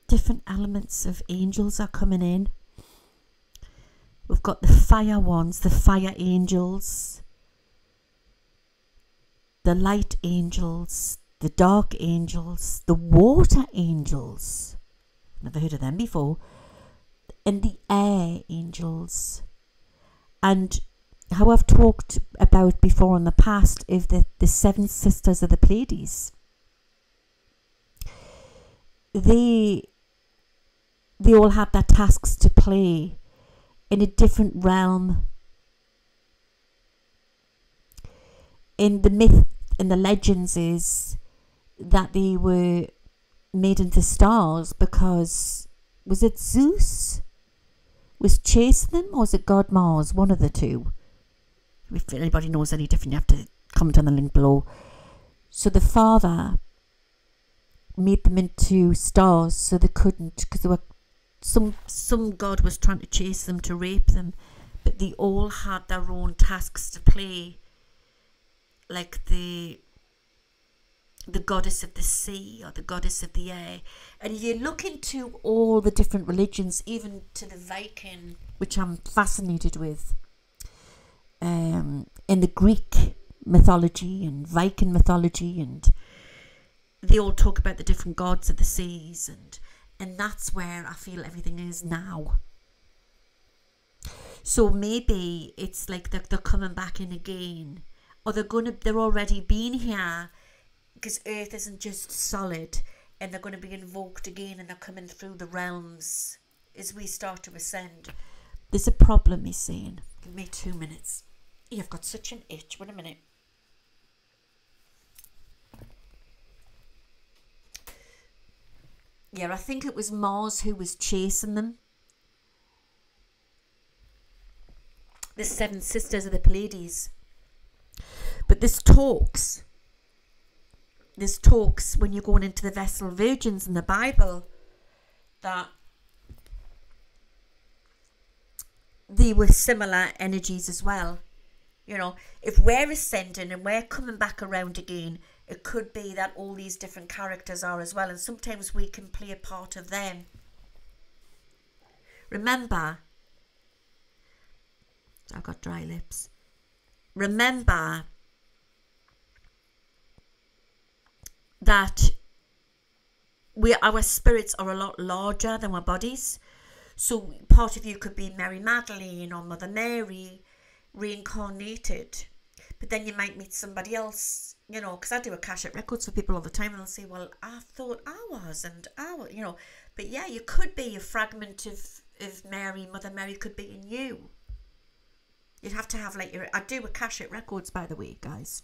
Different elements of angels are coming in. We've got the fire ones, the fire angels, the light angels, the dark angels, the water angels. Never heard of them before. And the air angels. And how I've talked about before in the past is the seven sisters of the Pleiades. They all have their tasks to play in a different realm. In the myth and the legends is that they were made into stars because, was it Zeus was chasing them, or was it God Mars? One of the two. If anybody knows any different, you have to comment on the link below. So the father made them into stars so they couldn't, because they were some god was trying to chase them, to rape them, but they all had their own tasks to play, like the goddess of the sea or the goddess of the air. And you look into all the different religions, even to the Viking, which I'm fascinated with, in the Greek mythology and Viking mythology, and they all talk about the different gods of the seas, and that's where I feel everything is now. So maybe it's like they're coming back in again, or they're already been here, because Earth isn't just solid, and they're going to be invoked again, and they're coming through the realms as we start to ascend. There's a problem, he's saying. Give me 2 minutes. You've got such an itch. Wait a minute. Yeah, I think it was Mars who was chasing them. The 7 sisters of the Pleiades. But this talks when you're going into the Vestal Virgins in the Bible that they were similar energies as well. You know, if we're ascending and we're coming back around again, it could be that all these different characters are as well, and sometimes we can play a part of them. Remember, I've got dry lips. Remember that our spirits are a lot larger than our bodies. So part of you could be Mary Magdalene or Mother Mary reincarnated, but then you might meet somebody else, you know, because I do Akashic records for people all the time, and they'll say, well, I thought I was, and I was, you know. But yeah, you could be a fragment of Mary. Mother Mary could be in you. You'd have to have like I do Akashic records, by the way, guys.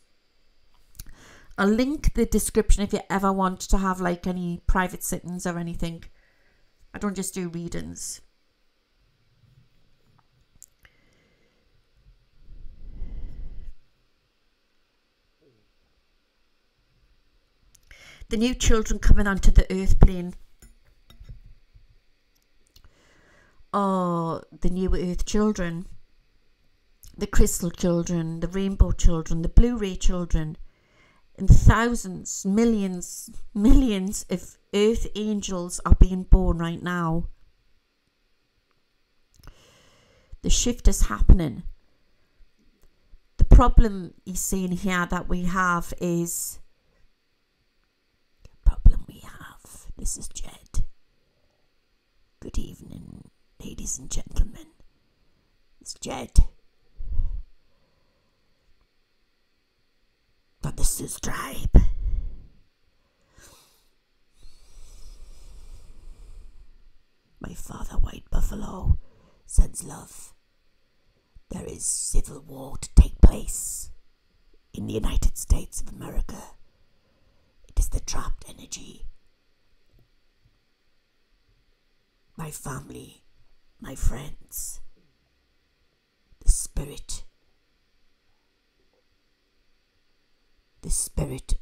I'll link the description if you ever want to have like any private sittings or anything. I don't just do readings. The new children coming onto the earth plane. Oh, the new earth children. The crystal children, the rainbow children, the blue-ray children. And thousands, millions of earth angels are being born right now. The shift is happening. The problem he's saying here that we have is... This is Jed. Good evening, ladies and gentlemen. It's Jed. But this is Tribe. My father, White Buffalo, sends love. There is civil war to take place in the United States of America. It is the trapped energy. My family, my friends, the spirit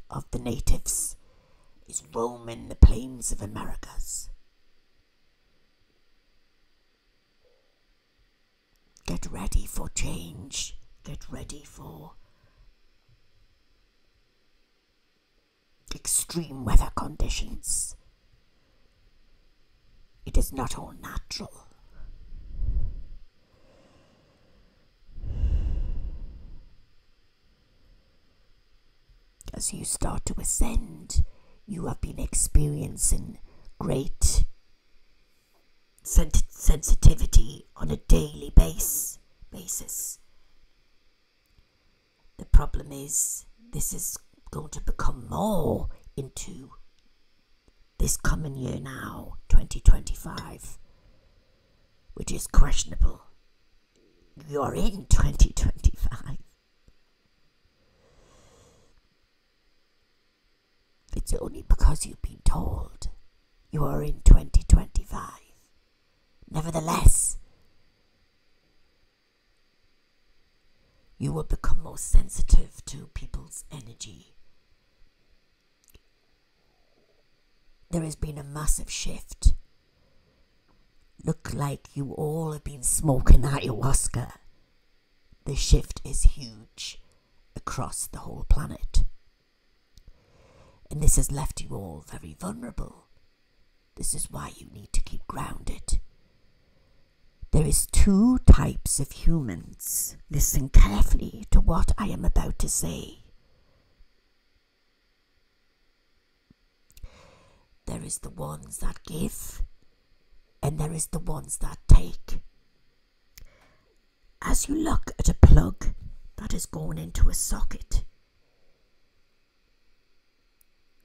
of the natives is roaming the plains of Americas. Get ready for change. Get ready for extreme weather conditions. It is not all natural. As you start to ascend, you have been experiencing great sensitivity on a daily basis. The problem is, this is going to become more into this coming year now, 2025, which is questionable. You're in 2025. It's only because you've been told you are in 2025. Nevertheless, you will become more sensitive to people's energy. There has been a massive shift. Look like you all have been smoking ayahuasca. The shift is huge across the whole planet. And this has left you all very vulnerable. This is why you need to keep grounded. There is 2 types of humans. Listen carefully to what I am about to say. There is the ones that give, and there is the ones that take. As you look at a plug that is going into a socket,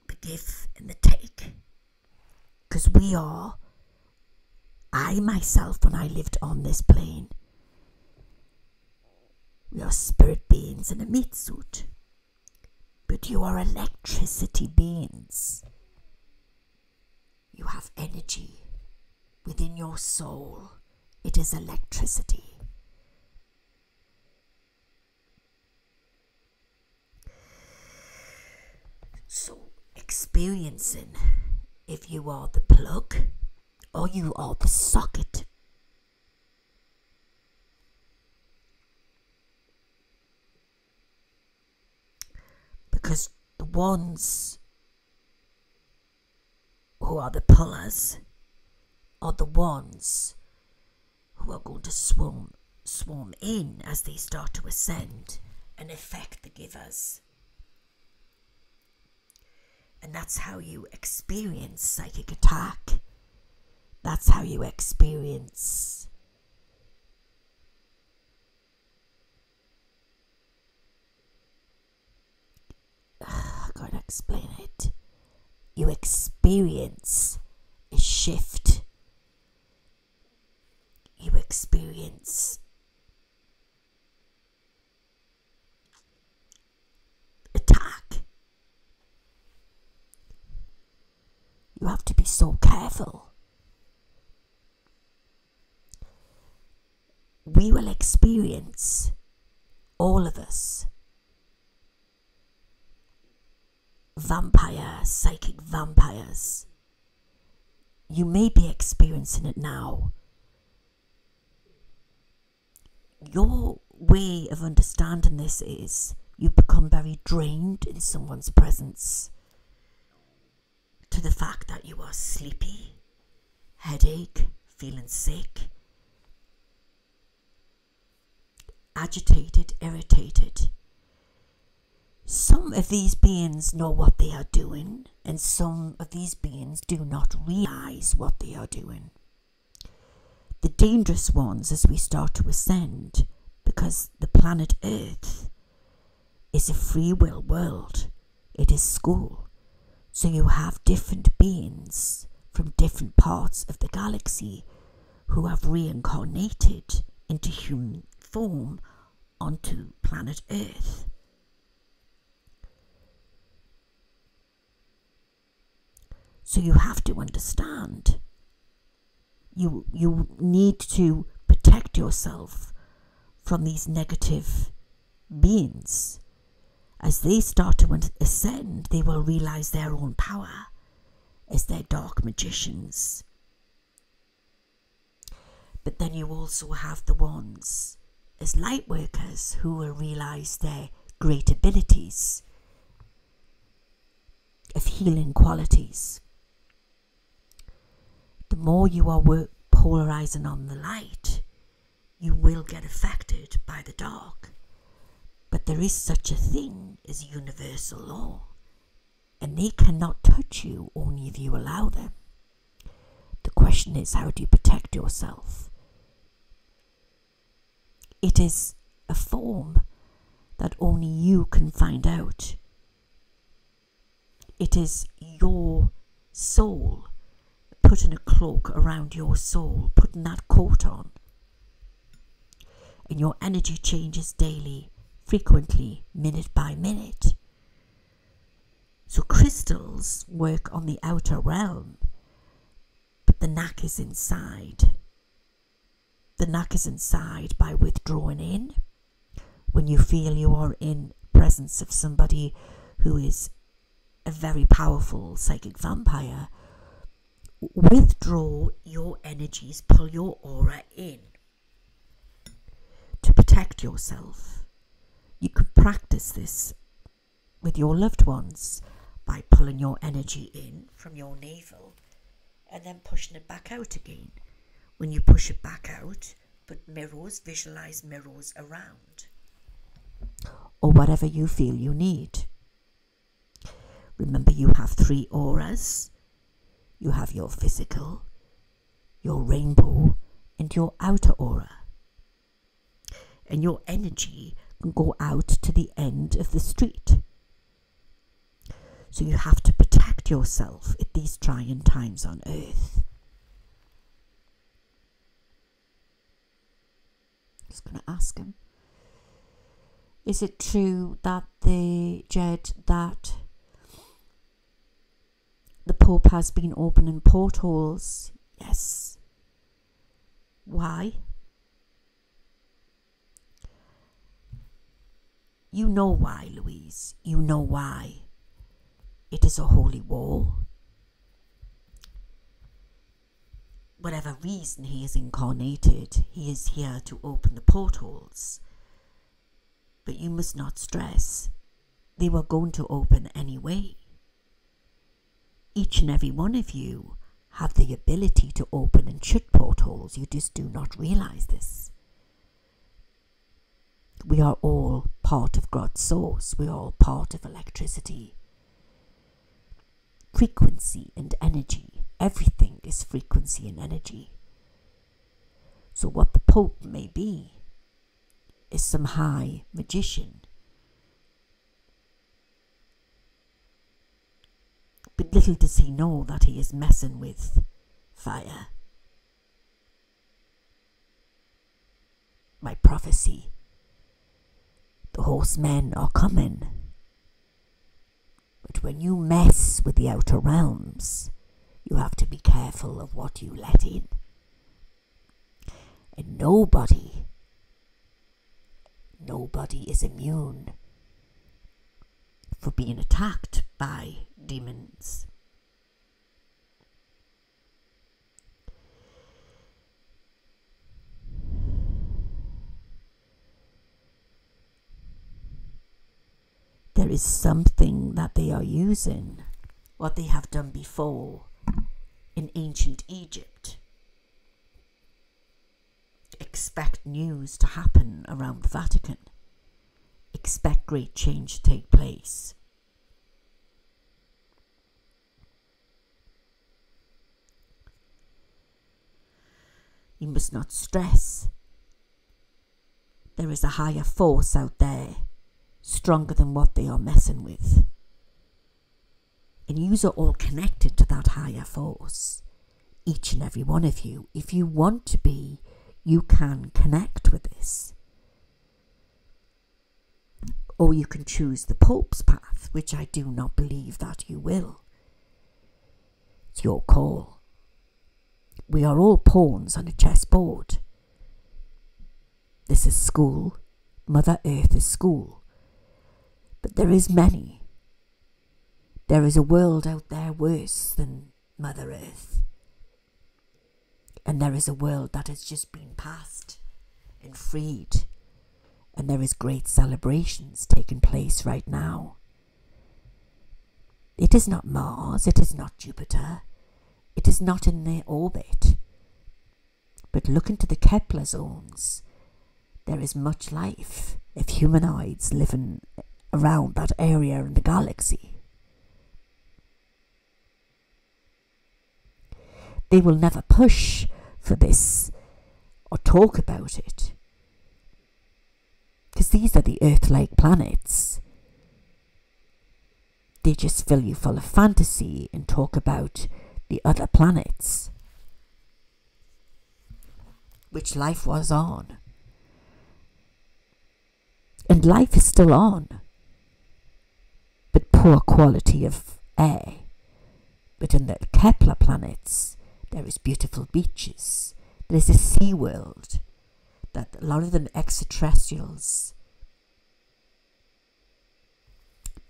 the give and the take. Because I myself, when I lived on this plane, We are spirit beings in a meat suit. But you are electricity beings. You have energy within your soul. It is electricity. So, experiencing if you are the plug or you are the socket. Because the ones who are the pullers are the ones who are going to swarm in as they start to ascend and affect the givers. And that's how you experience psychic attack. That's how you experience I can't explain it. You experience a shift. You experience attack. You have to be so careful. We will experience, all of us, vampires, psychic vampires. You may be experiencing it now. Your way of understanding this is you become very drained in someone's presence to the fact that you are sleepy, headache, feeling sick, agitated, irritated. Some of these beings know what they are doing, and some of these beings do not realize what they are doing. The dangerous ones as we start to ascend, because the planet Earth is a free will world. It is school. So you have different beings from different parts of the galaxy who have reincarnated into human form onto planet Earth. So you have to understand, you need to protect yourself from these negative beings. As they start to ascend, they will realize their own power as their dark magicians. But then you also have the ones as light workers who will realize their great abilities of healing qualities. The more you are polarizing on the light, you will get affected by the dark. But there is such a thing as universal law, and they cannot touch you only if you allow them. The question is, how do you protect yourself? It is a form that only you can find out. It is your soul, putting a cloak around your soul, putting that coat on. And your energy changes daily, frequently, minute by minute. So crystals work on the outer realm, but the knack is inside. The knack is inside by withdrawing in. When you feel you are in presence of somebody who is a very powerful psychic vampire, withdraw your energies, pull your aura in to protect yourself. You can practice this with your loved ones by pulling your energy in from your navel and then pushing it back out again. When you push it back out, put mirrors, visualize mirrors around, or whatever you feel you need. Remember, you have 3 auras. You have your physical, your rainbow, and your outer aura. And your energy can go out to the end of the street. So you have to protect yourself at these trying times on Earth. Just going to ask him. Is it true that the Pope has been opening portholes? Yes. Why? You know why, Louise. You know why. It is a holy war. Whatever reason he is incarnated, he is here to open the portholes. But you must not stress. They were going to open anyway. Each and every one of you have the ability to open and shut portholes. You just do not realize this. We are all part of God's source. We are all part of electricity. Frequency and energy. Everything is frequency and energy. So what the Pope may be is some high magician. But little does he know that he is messing with fire. My prophecy. The horsemen are coming. But when you mess with the outer realms, you have to be careful of what you let in. And nobody is immune for being attacked by demons. There is something that they are using, what they have done before in ancient Egypt. Expect news to happen around the Vatican. Expect great change to take place. You must not stress. There is a higher force out there, stronger than what they are messing with. And you are all connected to that higher force. Each and every one of you. If you want to be, you can connect with this. Or you can choose the Pope's path, which I do not believe that you will. It's your call. We are all pawns on a chessboard. This is school. Mother Earth is school. But there is many. There is a world out there worse than Mother Earth. And there is a world that has just been passed and freed. And there is great celebrations taking place right now. It is not Mars, it is not Jupiter, it is not in their orbit. But look into the Kepler zones. There is much life of humanoids living around that area in the galaxy. They will never push for this or talk about it. Because these are the Earth-like planets. They just fill you full of fantasy and talk about the other planets, which life was on. And life is still on, but poor quality of air. But in the Kepler planets, there is beautiful beaches. There is a sea world that a lot of the extraterrestrials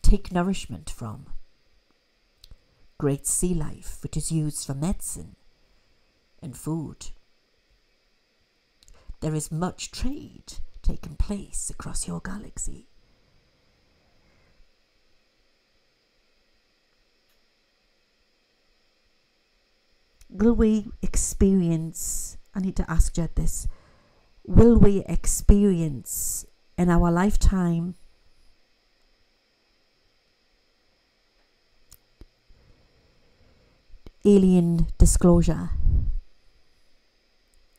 take nourishment from. Great sea life, which is used for medicine and food. There is much trade taking place across your galaxy. Will we experience, I need to ask Jed this, will we experience in our lifetime alien disclosure?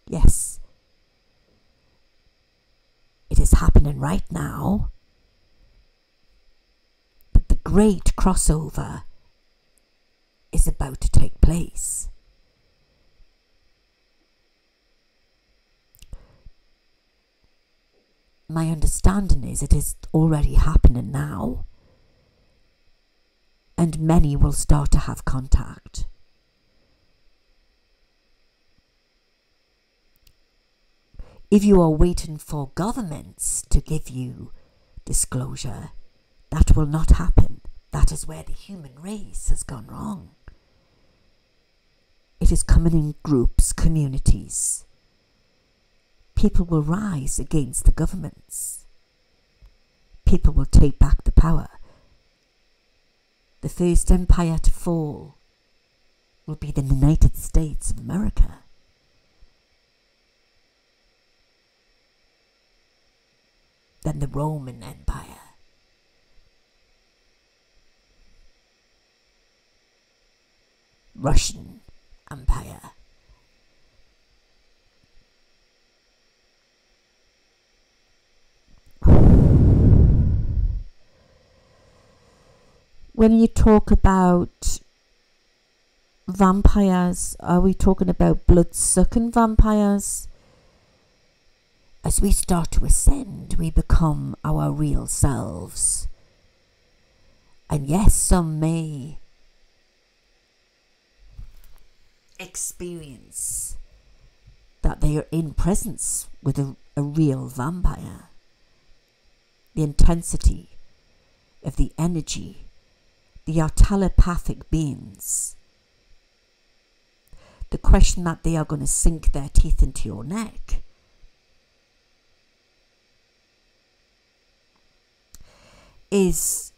Yes. It is happening right now. But the great crossover is about to take place. my understanding is it is already happening now, and many will start to have contact. If you are waiting for governments to give you disclosure, that will not happen. That is where the human race has gone wrong. It is coming in groups, communities. People will rise against the governments. People will take back the power. The first empire to fall will be the United States of America. Then the Roman Empire. Russian Empire. When you talk about vampires, are we talking about blood-sucking vampires? As we start to ascend, we become our real selves. And yes, some may experience that they are in presence with a real vampire. The intensity of the energy, they are telepathic beings. The question that they are going to sink their teeth into your neck is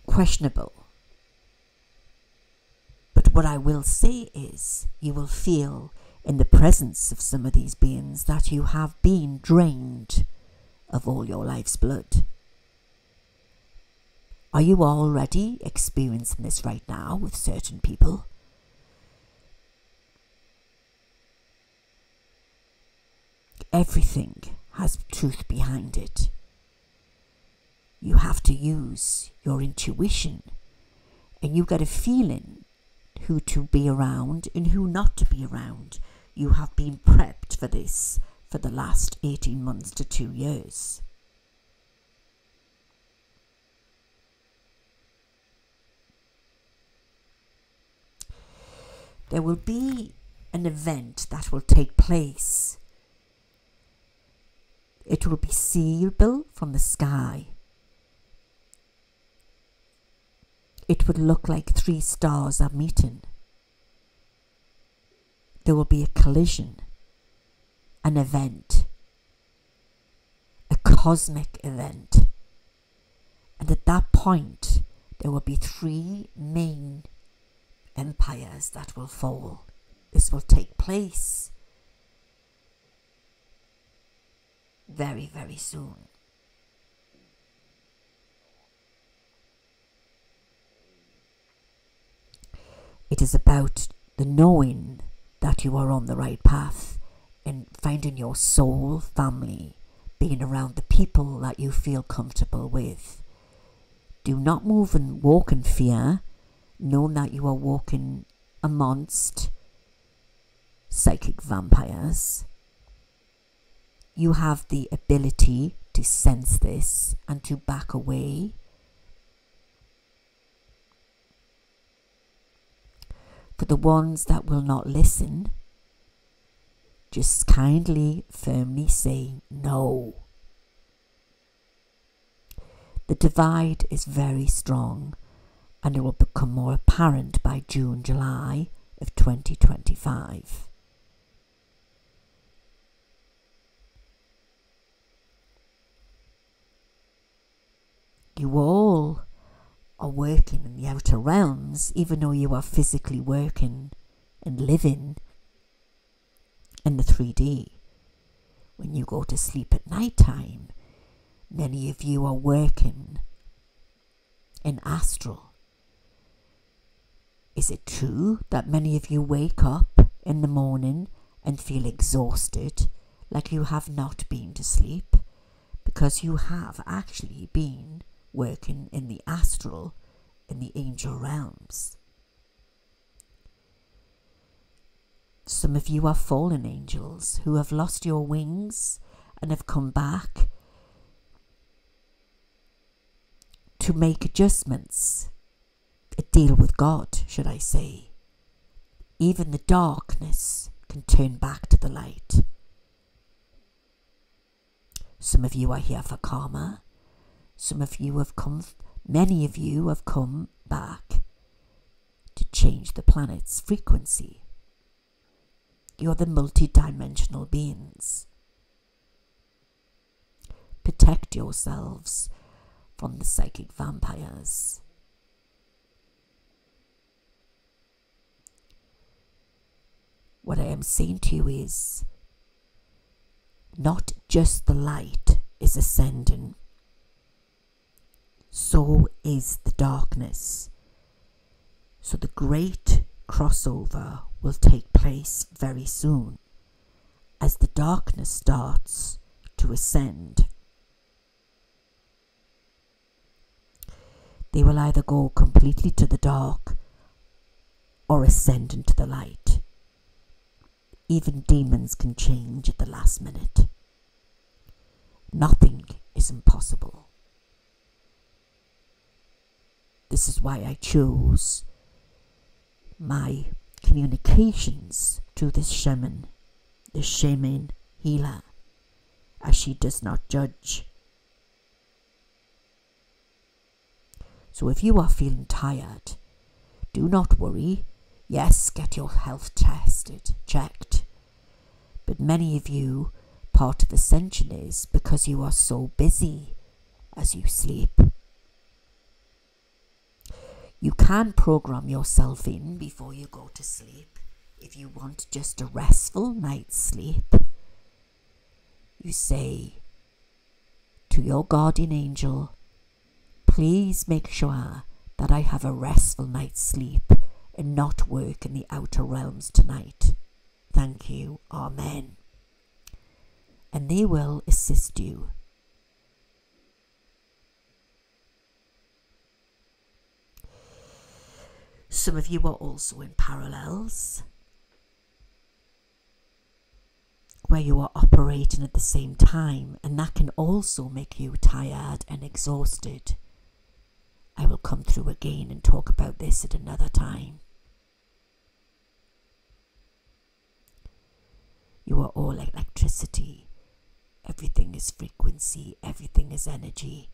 questionable. But what I will say is, you will feel in the presence of some of these beings that you have been drained of all your life's blood. Are you already experiencing this right now with certain people? Everything has truth behind it. You have to use your intuition, and you get a feeling who to be around and who not to be around. You have been prepped for this for the last 18 months to 2 years. There will be an event that will take place. It will be seeable from the sky. It would look like 3 stars are meeting. There will be a collision, an event, a cosmic event. And at that point, there will be 3 main empires that will fall. This will take place very, very soon. It is about the knowing that you are on the right path and finding your soul family, being around the people that you feel comfortable with. Do not move and walk in fear, knowing that you are walking amongst psychic vampires. You have the ability to sense this and to back away. For the ones that will not listen, just kindly, firmly say no. The divide is very strong, and it will become more apparent by June, July of 2025. You all are working in the outer realms, even though you are physically working and living in the 3D. When you go to sleep at night time, many of you are working in astral. Is it true that many of you wake up in the morning and feel exhausted, like you have not been to sleep? Because you have actually been working in the astral, in the angel realms. Some of you are fallen angels who have lost your wings and have come back to make adjustments, a deal with God, should I say. Even the darkness can turn back to the light. Some of you are here for karma. Some of you have come, many of you have come back to change the planet's frequency. You're the multi-dimensional beings. Protect yourselves from the psychic vampires. What I am saying to you is, not just the light is ascending, so is the darkness. So the great crossover will take place very soon as the darkness starts to ascend. They will either go completely to the dark or ascend into the light. Even demons can change at the last minute. Nothing is impossible. This is why I chose my communications to this shaman, the shaman healer, as she does not judge. So if you are feeling tired, do not worry. Yes, get your health tested, checked. But many of you, part of Ascension is because you are so busy as you sleep. You can program yourself in before you go to sleep. If you want just a restful night's sleep, you say to your guardian angel, please make sure that I have a restful night's sleep and not work in the outer realms tonight. Thank you. Amen. And they will assist you. Some of you are also in parallels, where you are operating at the same time, and that can also make you tired and exhausted. I will come through again and talk about this at another time. You are all electricity. Everything is frequency. Everything is energy.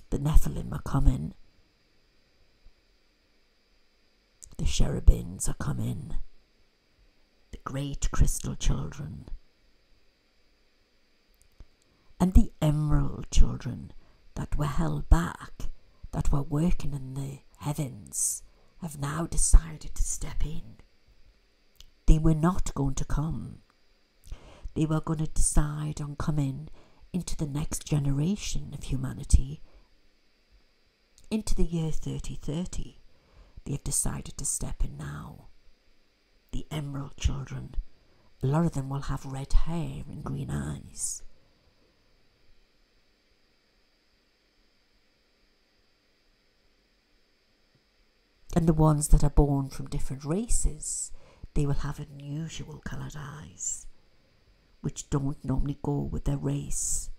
The Nephilim are coming. The cherubims are coming. The great crystal children. And the emerald children that were held back, that were working in the heavens, have now decided to step in. They were not going to come. They were going to decide on coming into the next generation of humanity, into the year 3030. They have decided to step in now. The emerald children, a lot of them will have red hair and green eyes. And the ones that are born from different races, they will have unusual coloured eyes, which don't normally go with their race.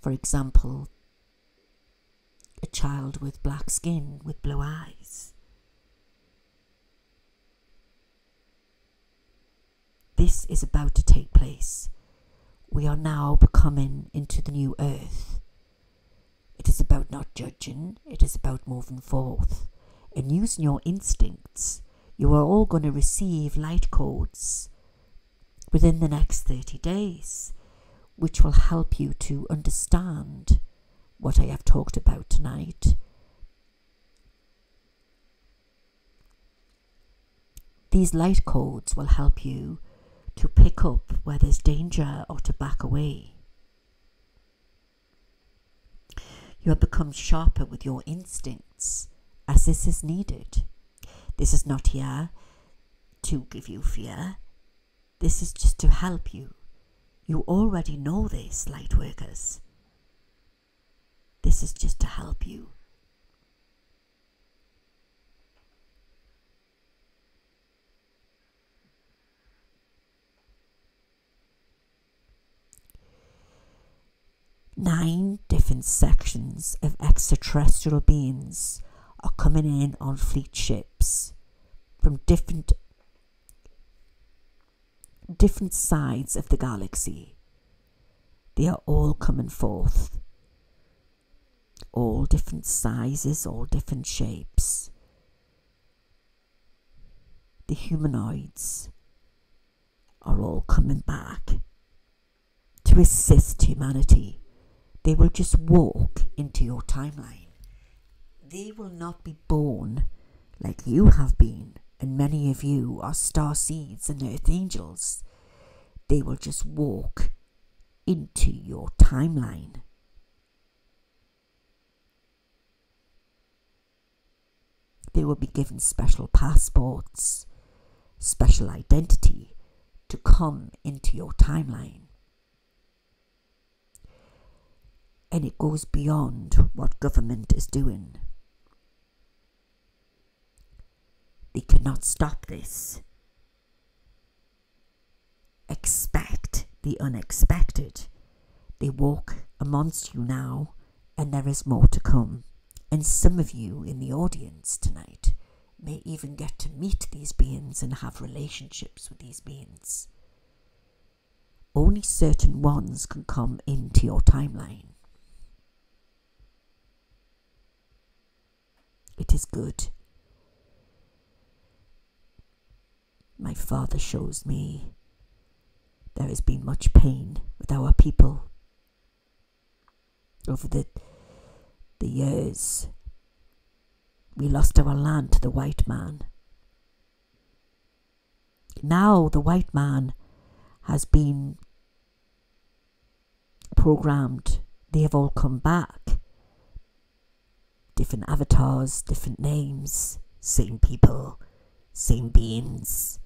For example, a child with black skin with blue eyes. This is about to take place. We are now becoming into the new earth. It is about not judging. It is about moving forth and using your instincts. You are all going to receive light codes within the next 30 days, which will help you to understand what I have talked about tonight. These light codes will help you to pick up where there's danger or to back away. You have become sharper with your instincts, as this is needed. This is not here to give you fear. This is just to help you. You already know this, light workers. This is just to help you. 9 different sections of extraterrestrial beings are coming in on fleet ships from different sides of the galaxy. They are all coming forth. All different sizes, all different shapes. The humanoids are all coming back to assist humanity. They will just walk into your timeline. They will not be born like you have been, and many of you are star seeds and earth angels. They will just walk into your timeline. They will be given special passports, special identity to come into your timeline. And it goes beyond what government is doing. They cannot stop this. Expect the unexpected. They walk amongst you now, and there is more to come. And some of you in the audience tonight may even get to meet these beings and have relationships with these beings. Only certain ones can come into your timeline. It is good. My father shows me there has been much pain with our people over the years. We lost our land to the white man. Now the white man has been programmed. They have all come back. Different avatars, different names, same people, same beings.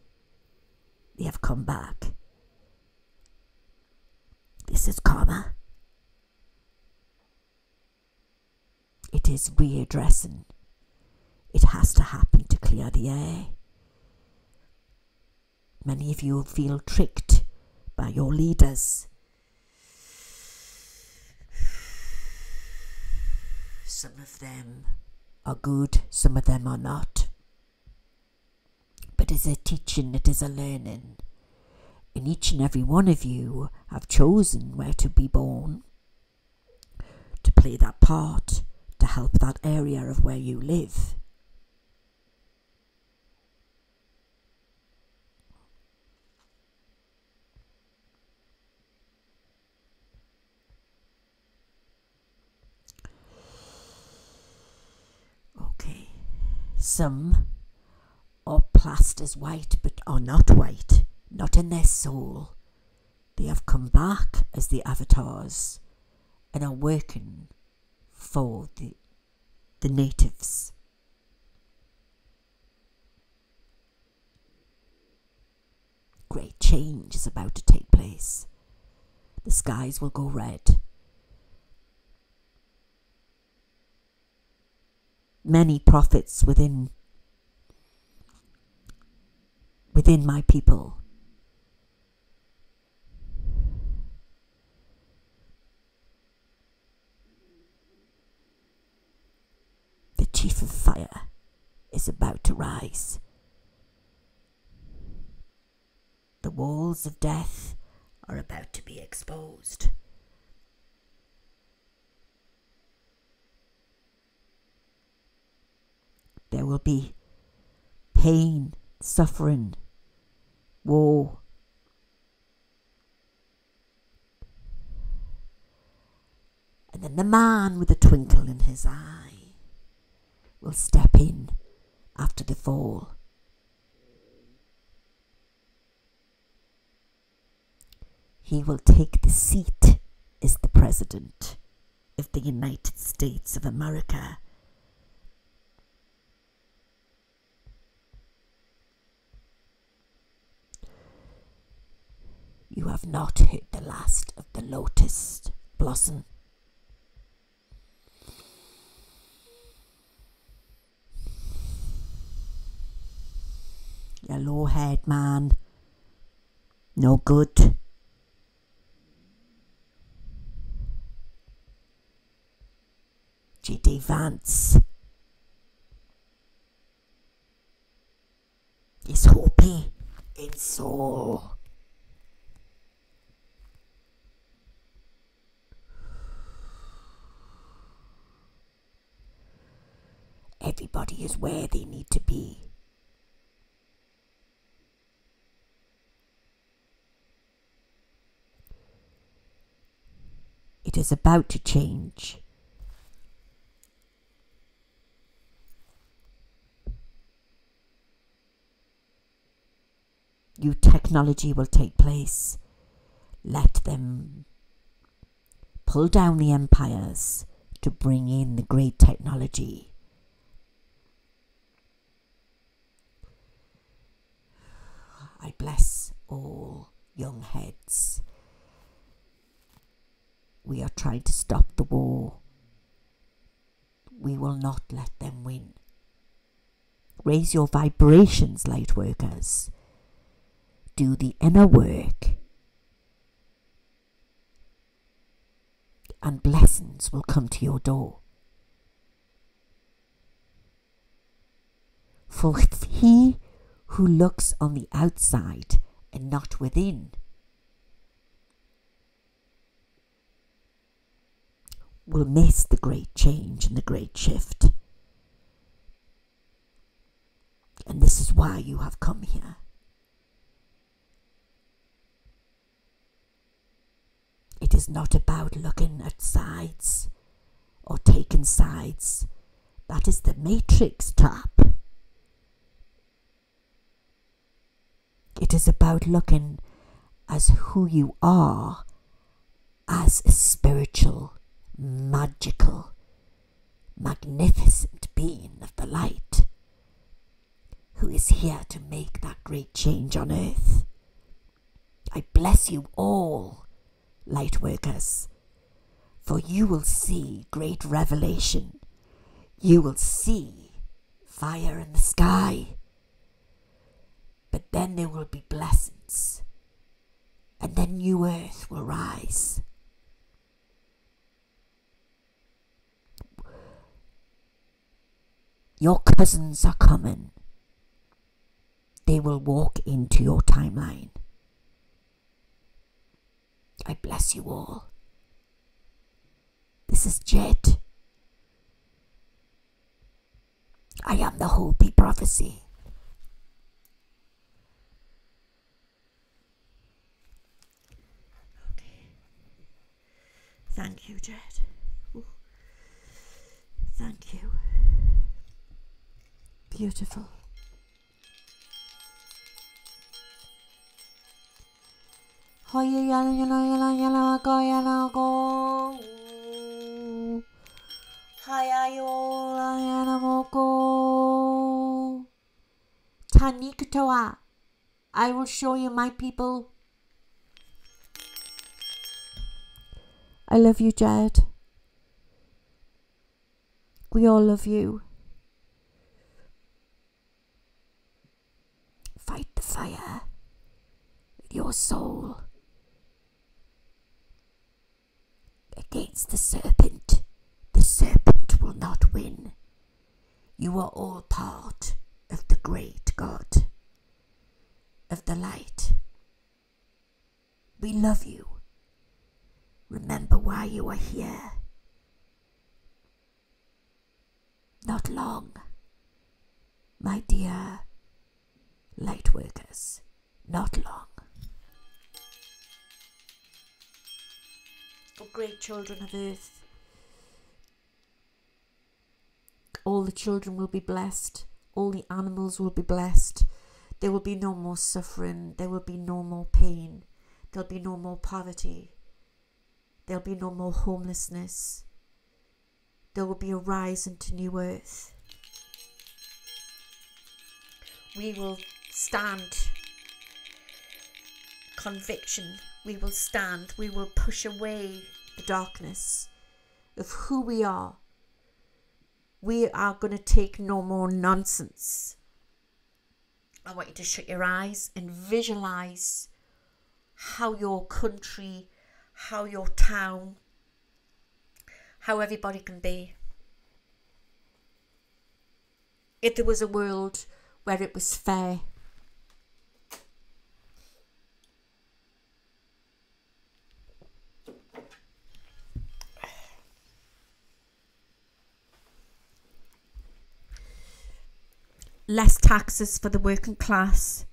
They have come back. This is karma. It is readdressing. It has to happen to clear the air. Many of you feel tricked by your leaders. Some of them are good, some of them are not. But it is a teaching, it is a learning. And each and every one of you have chosen where to be born, to play that part, to help that area of where you live. Okay, some are classed as white but are not white, not in their soul. They have come back as the avatars and are working for the natives. Great change is about to take place. The skies will go red. Many prophets within my people the chief of fire is about to rise. The walls of death are about to be exposed. There will be pain, suffering, war. And then the man with a twinkle in his eye will step in after the fall. He will take the seat as the President of the United States of America. You have not hit the last of the lotus blossom. Yellow-haired man, no good. J.D. Vance is Hopi in soul. Everybody is where they need to be. It is about to change. New technology will take place. Let them pull down the empires to bring in the great technology. I bless all young heads. We are trying to stop the war. We will not let them win. Raise your vibrations, light workers. Do the inner work. And blessings will come to your door. For he who looks on the outside and not within will miss the great change and the great shift. And this is why you have come here. It is not about looking at sides or taking sides. That is the matrix trap. It is about looking as who you are, as a spiritual, magical, magnificent being of the light who is here to make that great change on earth. I bless you all, light workers, for you will see great revelation. You will see fire in the sky. But then there will be blessings, and then new earth will rise. Your cousins are coming. They will walk into your timeline. I bless you all. This is Jet. I am the Hopi Prophecy. Thank you, Jed. Ooh. Thank you. Beautiful. Tanikatoa. I will show you my people. I love you, Jed. We all love you. Fight the fire with your soul against the serpent. The serpent will not win. You are all part of the great God, of the light. We love you. Remember why you are here. Not long, my dear light workers, not long. Oh, great children of earth, all the children will be blessed, all the animals will be blessed. There will be no more suffering, there will be no more pain, there'll be no more poverty. There'll be no more homelessness. There will be a rise into new earth. We will stand conviction. We will stand. We will push away the darkness of who we are. We are going to take no more nonsense. I want you to shut your eyes and visualize how your country, how your town, how everybody can be. if there was a world where it was fair. Less taxes for the working class.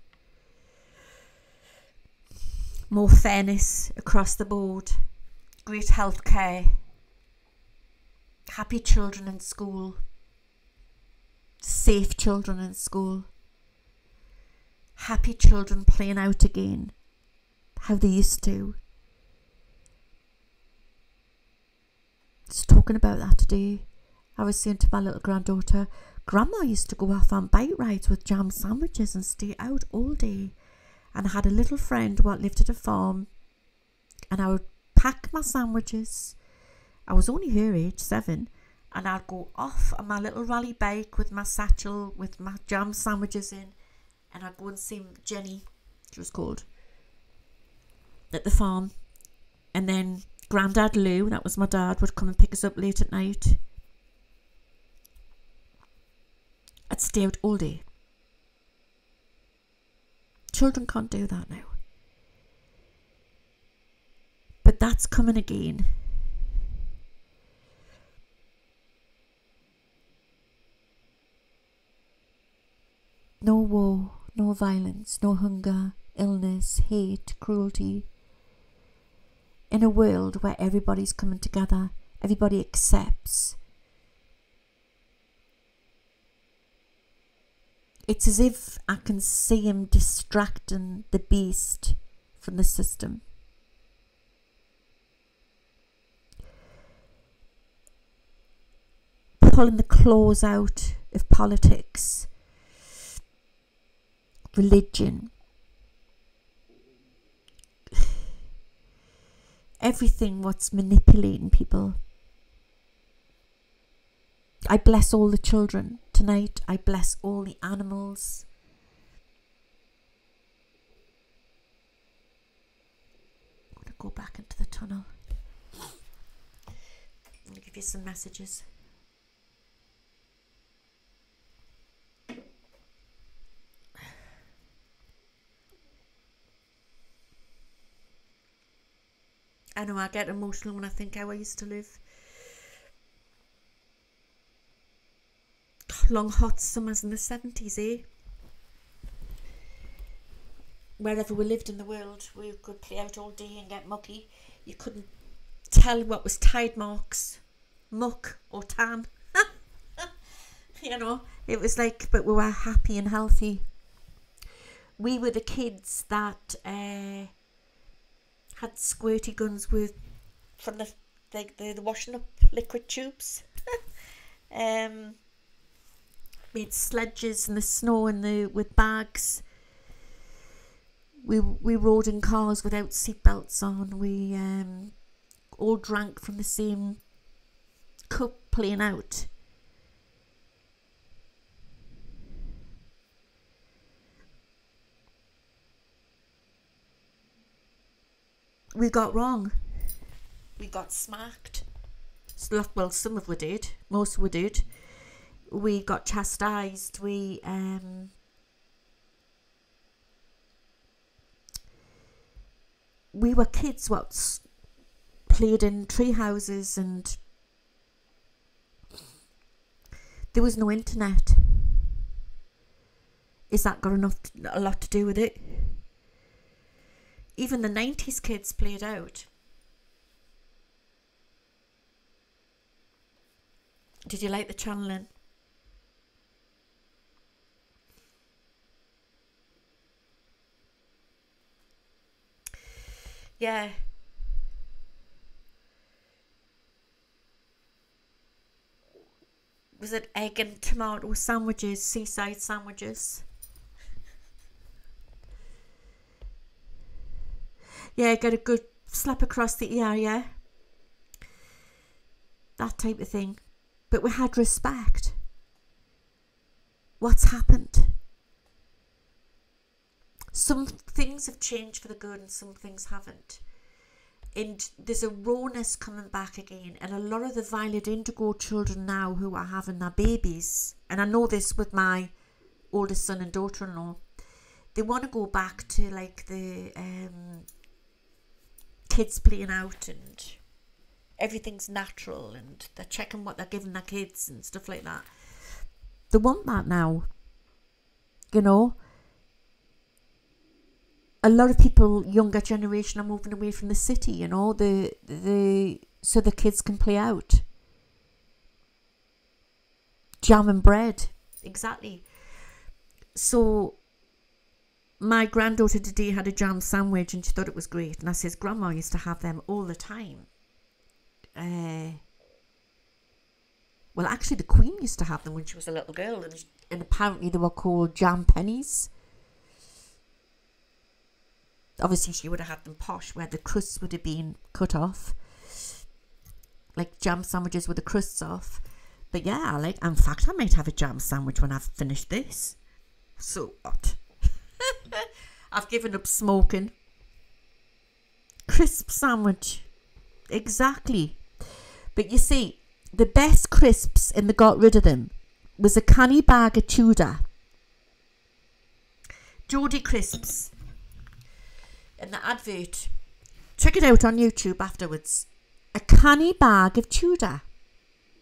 More fairness across the board. Great health care. Happy children in school. Safe children in school. Happy children playing out again. How they used to. Just talking about that today. I was saying to my little granddaughter, Grandma used to go off on bike rides with jam sandwiches and stay out all day. And I had a little friend what lived at a farm, and I would pack my sandwiches. I was only her age, 7, and I'd go off on my little rally bike with my satchel with my jam sandwiches in, and I'd go and see Jenny, she was called, at the farm. And then Grandad Lou, that was my dad, would come and pick us up late at night. I'd stay out all day. Children can't do that now. But that's coming again. No war, no violence, no hunger, illness, hate, cruelty. In a world where everybody's coming together, everybody accepts. It's as if I can see him distracting the beast from the system. Pulling the claws out of politics, religion, everything what's manipulating people. I bless all the children tonight. I bless all the animals. I'm going to go back into the tunnel. I'm going to give you some messages. I know I get emotional when I think how I used to live. Long hot summers in the 70s, eh? Wherever we lived in the world, we could play out all day and get mucky. You couldn't tell what was tide marks, muck or tan. You know, it was like, but we were happy and healthy. We were the kids that had squirty guns with from the washing up liquid tubes. Made sledges in the snow and with bags. We rode in cars without seatbelts on. We all drank from the same cup, playing out. We got wrong. We got smacked. Well, some of we did. Most we did. We got chastised. We were kids what played in tree houses, and there was no internet. Is that got a lot to do with it? Even the 90s kids played out. Did you like the channeling? Yeah. Was it egg and tomato sandwiches, seaside sandwiches? Yeah, get a good slap across the ear, yeah? That type of thing. But we had respect. What's happened? Some things have changed for the good and some things haven't. And there's a rawness coming back again. And a lot of the violet indigo children now who are having their babies, and I know this with my oldest son and daughter-in-law, they want to go back to like the kids playing out and everything's natural, and they're checking what they're giving their kids and stuff like that. They want that now, you know. A lot of people, younger generation, are moving away from the city, you know, so the kids can play out. Jam and bread, exactly. So my granddaughter today had a jam sandwich and she thought it was great. And I says, Grandma used to have them all the time. Well, actually, the Queen used to have them when she was a little girl, and apparently they were called jam pennies. Obviously, she would have had them posh, where the crusts would have been cut off, like jam sandwiches with the crusts off. But yeah, in fact, I might have a jam sandwich when I've finished this. So what? I've given up smoking. Crisp sandwich, exactly. But you see, the best crisps, and they got rid of them, was a canny bag of Tudor. Geordie crisps. And the advert, check it out on YouTube afterwards. A canny bag of Tudor.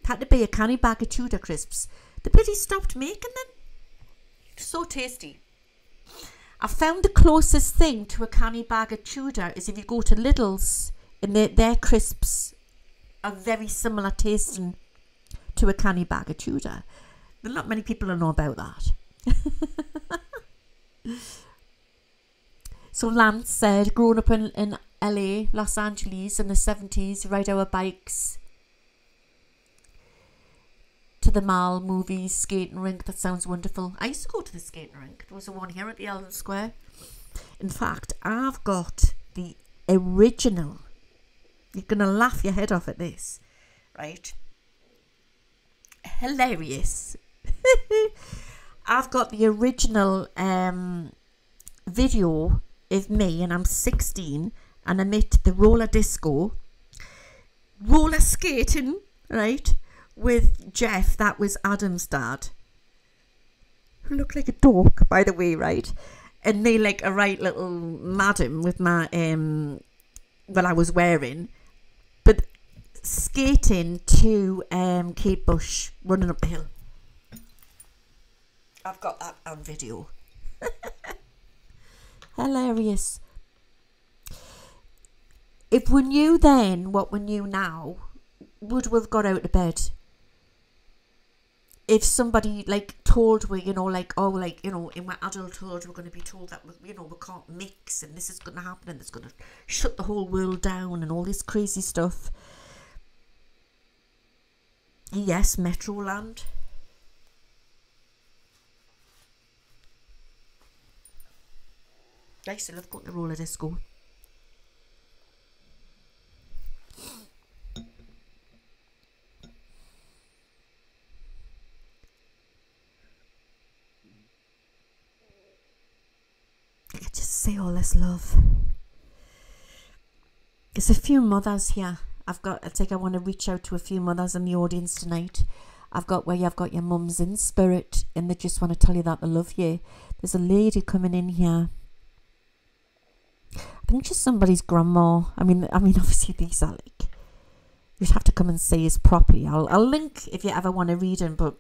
Had to be a canny bag of Tudor crisps. They bloody stopped making them. So tasty. I found the closest thing to a canny bag of Tudor is if you go to Lidl's, and their crisps are very similar tasting to a canny bag of Tudor. Not many people know about that. So Lance said, growing up in LA, Los Angeles in the 70s, ride our bikes to the mall, movies, skating rink. That sounds wonderful. I used to go to the skating rink. There was a one here at the Eldon Square. In fact, I've got the original. You're going to laugh your head off at this, right? Hilarious. I've got the original video of me, and I'm 16, and I'm at the roller disco, roller skating, right, with Jeff. That was Adam's dad, who looked like a dork, by the way, right? And they like a right little madam with my well, I was wearing, but skating to Kate Bush running up the hill. I've got that on video. Hilarious. If we knew then what we knew now, would we have got out of bed? If somebody told we, in my adulthood we're going to be told that we can't mix, and this is going to happen, and it's going to shut the whole world down, and all this crazy stuff. Yes, Metroland. I still love going to roller disco. I could just say all this love. There's a few mothers here. I want to reach out to a few mothers in the audience tonight. I've got where you've got your mums in spirit, and they just want to tell you that they love you. There's a lady coming in here. I think she's somebody's grandma. I mean, obviously these are you'd have to come and see us properly. I'll link if you ever want to read them. But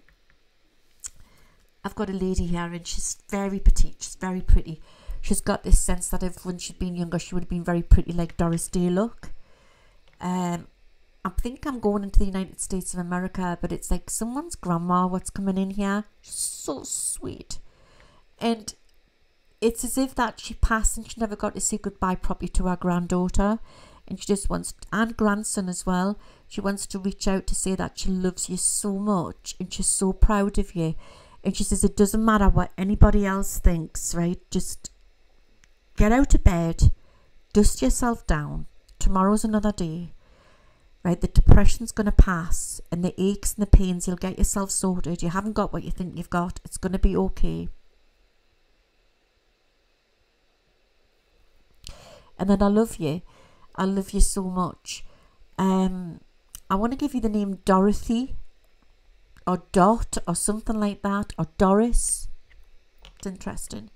I've got a lady here, and she's very petite. She's very pretty. She's got this sense that if when she'd been younger, she would have been very pretty, like Doris Day look. I think I'm going into the United States of America, but it's like someone's grandma what's coming in here. She's so sweet, and it's as if that she passed and she never got to say goodbye properly to her granddaughter, and she just wants, and grandson as well, she wants to reach out to say that she loves you so much and she's so proud of you. And she says it doesn't matter what anybody else thinks, right? Just get out of bed, dust yourself down. Tomorrow's another day, right? The depression's going to pass, and the aches and the pains, you'll get yourself sorted. You haven't got what you think you've got. It's going to be okay. And then I love you. I love you so much. I want to give you the name Dorothy or Dot or something like that, or Doris. It's interesting.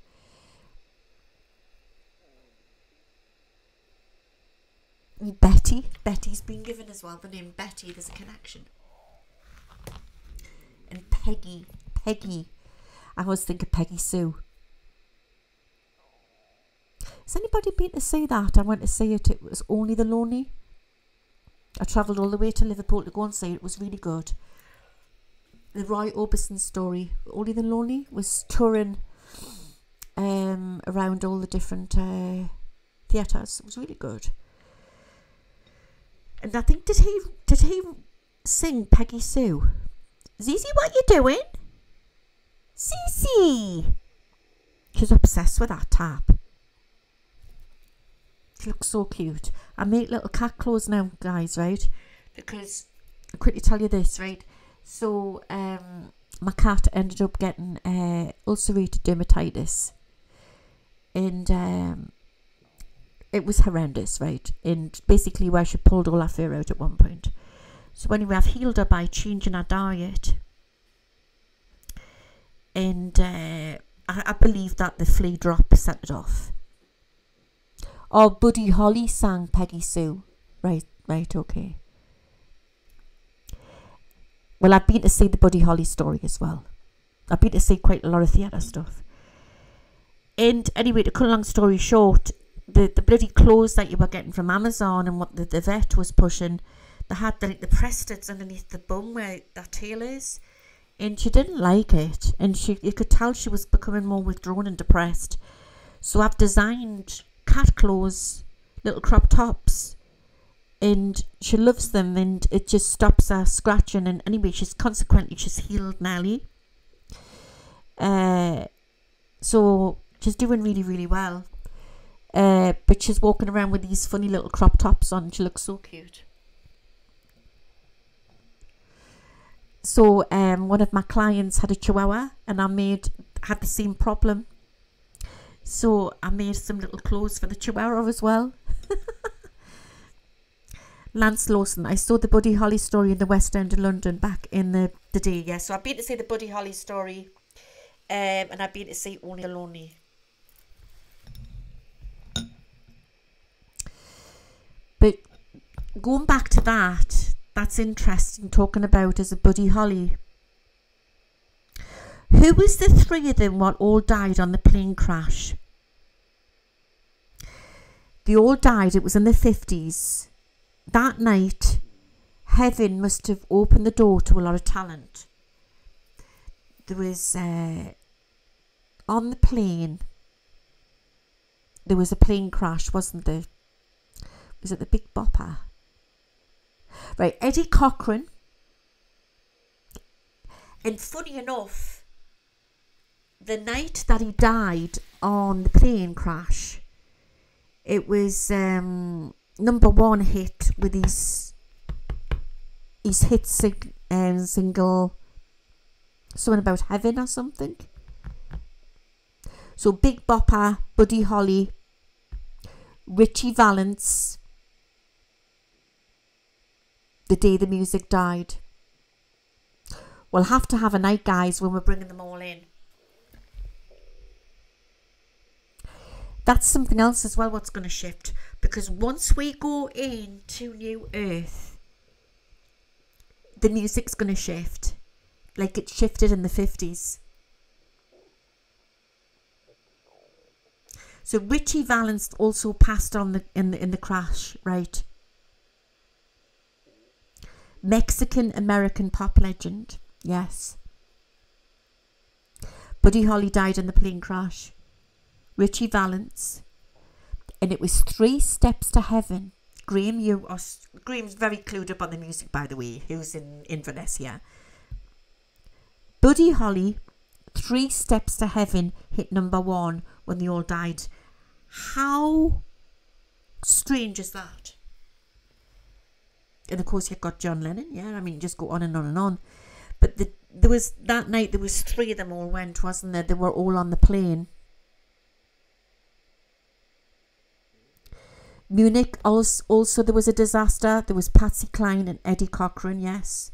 Betty. Betty's been given as well, the name Betty. There's a connection. And Peggy. Peggy. I always think of Peggy Sue. Has anybody been to see that? I went to see it. It was Only the Lonely. I travelled all the way to Liverpool to go and see it. It was really good. The Roy Orbison story. Only the Lonely was touring around all the different theatres. It was really good. And I think, did he sing Peggy Sue? Zizi, what you doing? Zizi! She's obsessed with that tap. She looks so cute. I make little cat clothes now, guys, right? Because, I'll quickly tell you this, right? So, my cat ended up getting ulcerated dermatitis. And it was horrendous, right? And basically where she pulled all her fur out at one point. So anyway, I've healed her by changing her diet. And I believe that the flea drop set it off. Oh, Buddy Holly sang Peggy Sue. Right, okay. Well, I've been to see the Buddy Holly story as well. I've been to see quite a lot of theatre stuff. And anyway, to cut a long story short, the bloody clothes that you were getting from Amazon and what the vet was pushing, they had the presteds underneath the bum where that tail is. And she didn't like it. And you could tell she was becoming more withdrawn and depressed. So I've designed cat clothes, little crop tops, and she loves them, and it just stops her scratching. And anyway, she's healed Nelly. So she's doing really, really well. But she's walking around with these funny little crop tops on. She looks so cute. So one of my clients had a chihuahua, and had the same problem. So I made some little clothes for the chihuahua as well. Lance Lawson. I saw the Buddy Holly story in the West End of London back in the day. Yeah, so I've been to see the Buddy Holly story, and I've been to see Only the Lonely. But going back to that's interesting, talking about as a Buddy Holly. Who was the three of them what all died on the plane crash? They all died. It was in the 50s. That night, heaven must have opened the door to a lot of talent. There was, on the plane, there was a plane crash, wasn't there? Was it the Big Bopper? Right, Eddie Cochran. And funny enough, the night that he died on the plane crash, it was number one hit with his hit single, something about heaven or something. So Big Bopper, Buddy Holly, Richie Valens, The Day the Music Died. We'll have to have a night, guys, when we're bringing them all in. That's something else as well what's going to shift, because once we go into New Earth, the music's going to shift like it shifted in the 50s. So Richie Valens also passed on in the crash, right? Mexican American pop legend, yes. Buddy Holly died in the plane crash. Richie Valens, and it was 3 Steps to Heaven. Graham's very clued up on the music, by the way, who's in Inverness, yeah. Buddy Holly, 3 Steps to Heaven hit number 1 when they all died. How strange is that? And of course you've got John Lennon, yeah, I mean, just go on and on and on. But there was 3 of them all went, wasn't there? They were all on the plane. Munich, also there was a disaster. There was Patsy Cline and Eddie Cochran, yes.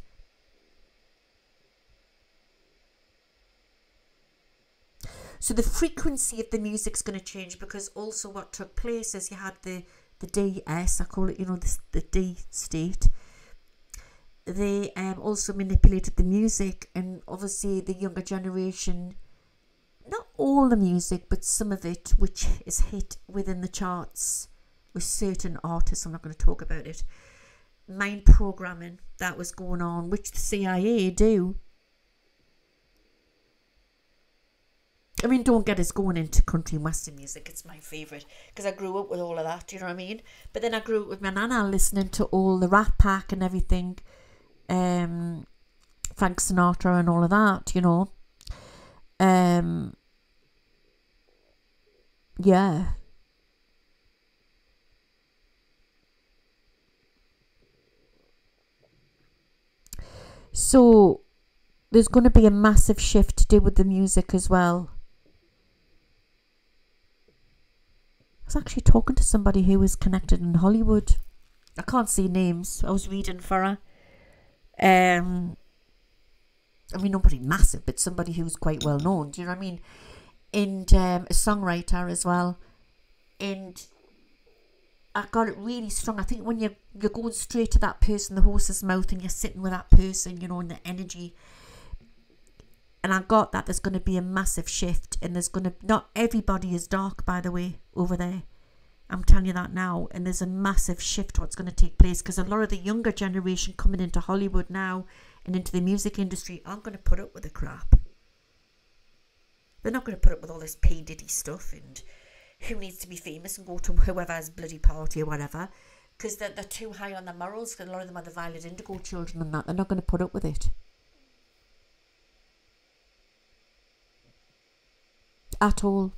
So the frequency of the music's going to change, because also what took place is you had the DS, I call it, you know, the D state. They also manipulated the music, and obviously the younger generation, not all the music, but some of it, which is hit within the charts with certain artists, I'm not going to talk about it, mind programming that was going on, which the CIA do. I mean, don't get us going into country and western music. It's my favourite because I grew up with all of that, you know what I mean? But then I grew up with my nana listening to all the Rat Pack and everything, Frank Sinatra and all of that, you know. Yeah. So there's going to be a massive shift to do with the music as well. I was actually talking to somebody who was connected in Hollywood. I can't see names. I was reading for her. I mean, nobody massive, but somebody who's quite well known. Do you know what I mean? And a songwriter as well. And I got it really strong. I think when you're going straight to that person, the horse's mouth, and you're sitting with that person, you know, and the energy. And I got that there's going to be a massive shift, and there's going to, not everybody is dark, by the way, over there. I'm telling you that now. And there's a massive shift what's going to take place, because a lot of the younger generation coming into Hollywood now and into the music industry aren't going to put up with the crap. They're not going to put up with all this P. Diddy stuff and who needs to be famous and go to whoever's bloody party or whatever, because they're too high on their morals, because a lot of them are the Violet Indigo children and that. They're not going to put up with it. At all.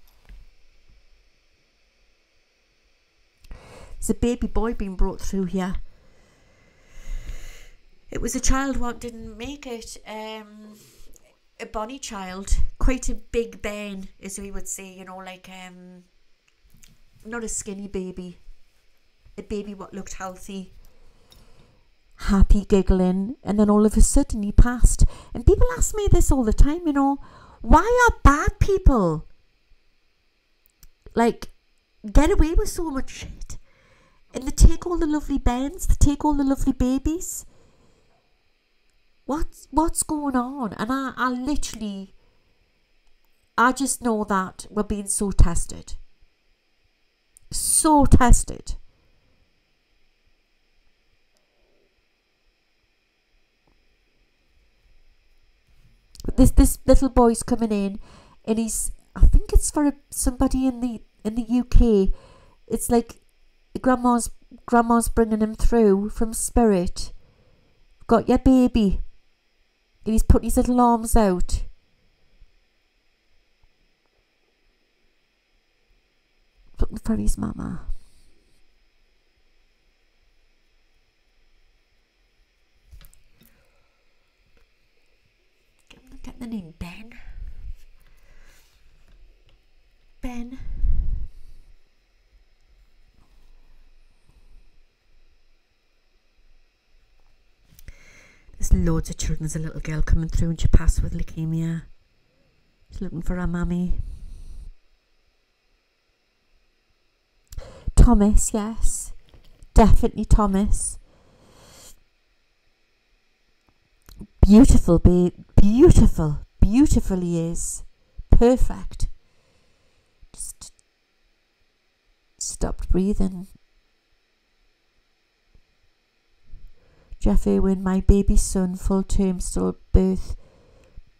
There's a baby boy being brought through here. It was a child what didn't make it. A bonny child, quite a big Ben, as we would say, you know, like not a skinny baby, a baby what looked healthy, happy, giggling, and then all of a sudden he passed. And people ask me this all the time, you know, why are bad people like get away with so much shit, and they take all the lovely Bens, they take all the lovely babies? What's going on? And I just know that we're being so tested. So tested. But this little boy's coming in, and I think it's for somebody in the UK. It's like grandma's bringing him through from spirit. Got your baby. And he's putting his little arms out. Looking for his mama. Get the name Ben. Ben. There's loads of children. There's a little girl coming through, and she passed with leukemia. She's looking for her mummy. Thomas, yes. Definitely Thomas. Beautiful, babe. Beautiful. Beautiful he is. Perfect. Just stopped breathing. Jeff Irwin, my baby son, full term stillbirth,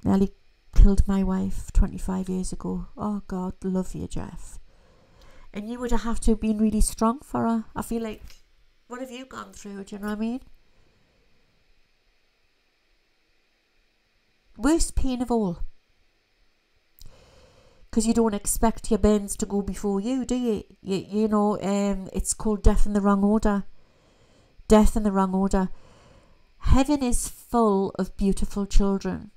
nearly killed my wife 25 years ago. Oh God, love you, Jeff. And you would have to have been really strong for her. I feel like, what have you gone through? Do you know what I mean? Worst pain of all. Because you don't expect your Bens to go before you, do you? You know, it's called death in the wrong order. Death in the wrong order. Heaven is full of beautiful children.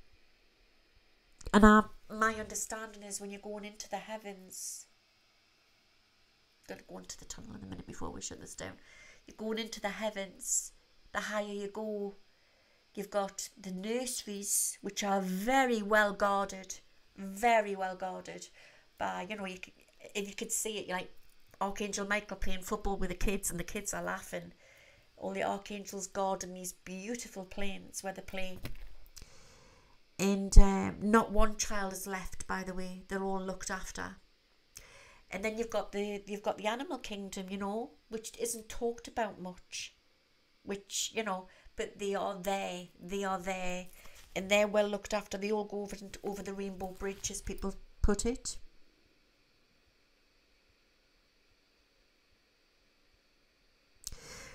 And my understanding is when you're going into the heavens, Got to go into the tunnel in a minute before we shut this down. You're going into the heavens. The higher you go, you've got the nurseries, which are very well guarded by, you know, if you could see it, like Archangel Michael playing football with the kids, and the kids are laughing. All the archangels guarding these beautiful planes where they play. And not one child is left, by the way. They're all looked after. And then you've got the animal kingdom, you know, which isn't talked about much. Which, you know, but they are there, and they're well looked after. They all go over the rainbow bridge, as people put it.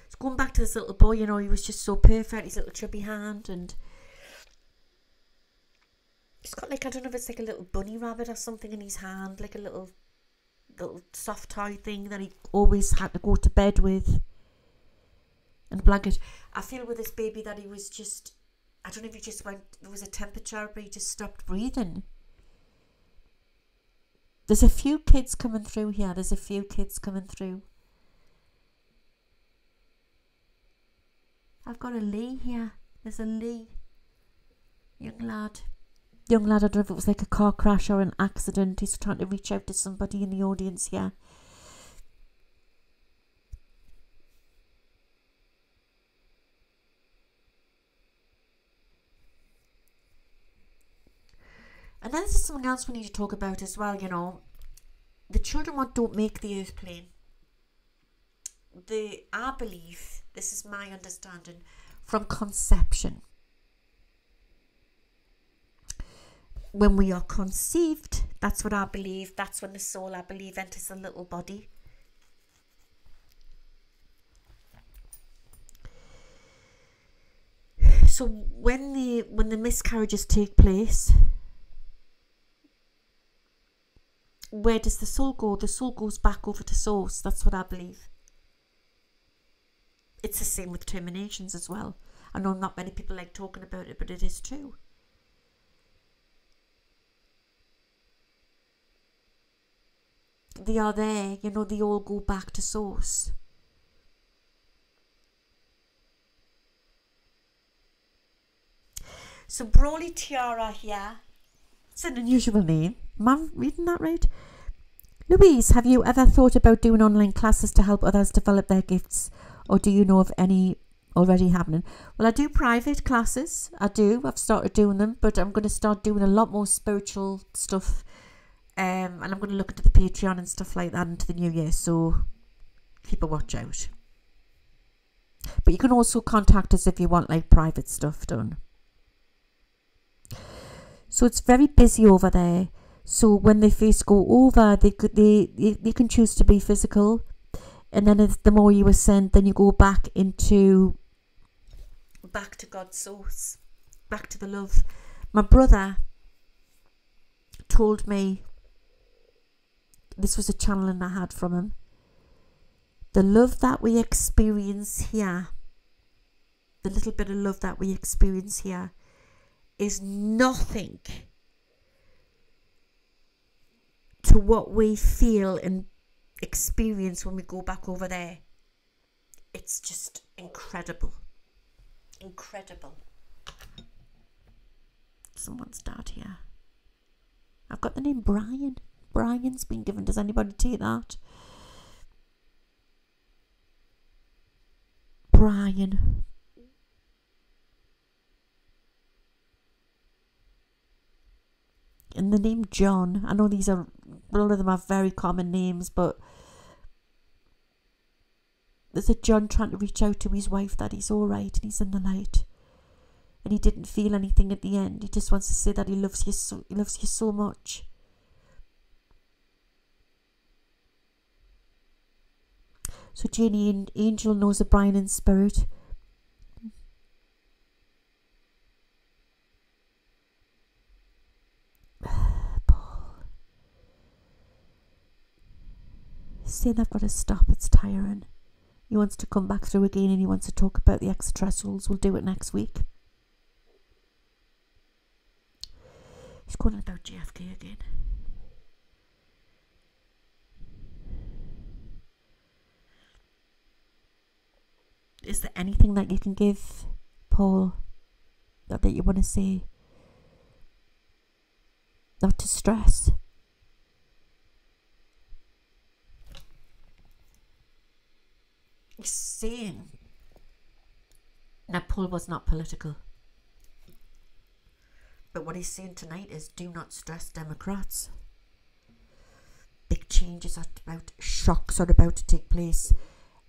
So going back to this little boy, you know, he was just so perfect, his little chubby hand, and he's got like, I don't know if it's like a little bunny rabbit or something in his hand, like a little soft toy thing that he always had to go to bed with. And blanket. I feel with this baby that he was just, I don't know if he just went, there was a temperature, but he just stopped breathing. There's a few kids coming through here. I've got a Lee here. There's a Lee. Young lad, I don't know if it was like a car crash or an accident. He's trying to reach out to somebody in the audience here. And then there's something else we need to talk about as well, you know. The children what don't make the earth plane. I believe, this is my understanding, from conception. When we are conceived, that's what I believe, that's when the soul, I believe, enters the little body. So when the miscarriages take place, where does the soul go? The soul goes back over to source. That's what I believe. It's the same with terminations as well. I know not many people like talking about it, but it is true. They are there, you know, they all go back to source. So Brawley Tiara here. It's an unusual name. Am I reading that right? Louise, have you ever thought about doing online classes to help others develop their gifts? Or do you know of any already happening? Well, I do private classes. I do. I've started doing them. But I'm going to start doing a lot more spiritual stuff. And I'm going to look into the Patreon and stuff like that into the new year. So keep a watch out. But you can also contact us if you want like private stuff done. So it's very busy over there. So when they first go over, they can choose to be physical, and then the more you ascend, then you go back to God's source, back to the love. My brother told me, this was a channeling I had from him, the love that we experience here, the little bit of love that we experience here, is nothing to what we feel and experience when we go back over there. It's just incredible. Incredible. Someone's dad here. I've got the name Brian. Brian's been given. Does anybody take that? Brian. And the name John, I know these are, a lot of them are very common names, but there's a John trying to reach out to his wife that he's all right and he's in the light. And he didn't feel anything at the end. He just wants to say that he loves you so much. So Janie and Angel knows a Brian in spirit. Saying I've got to stop, it's tiring. He wants to come back through again and he wants to talk about the extraterrestrials. We'll do it next week. He's going on about JFK again. Is there anything that you can give, Paul, that you want to say? Not to stress. He's saying. Now, Paul was not political. But what he's saying tonight is, do not stress Democrats. Big changes are about, shocks are about to take place.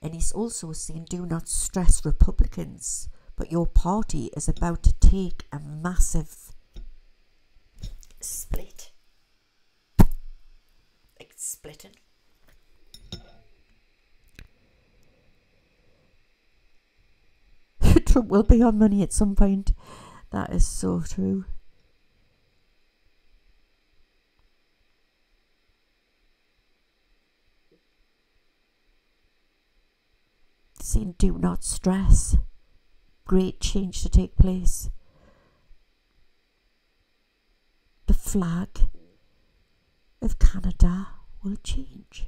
And he's also saying, do not stress Republicans. But your party is about to take a massive split. Like splitting. Trump will be on money at some point. That is so true. Saying do not stress. Great change to take place. The flag of Canada will change.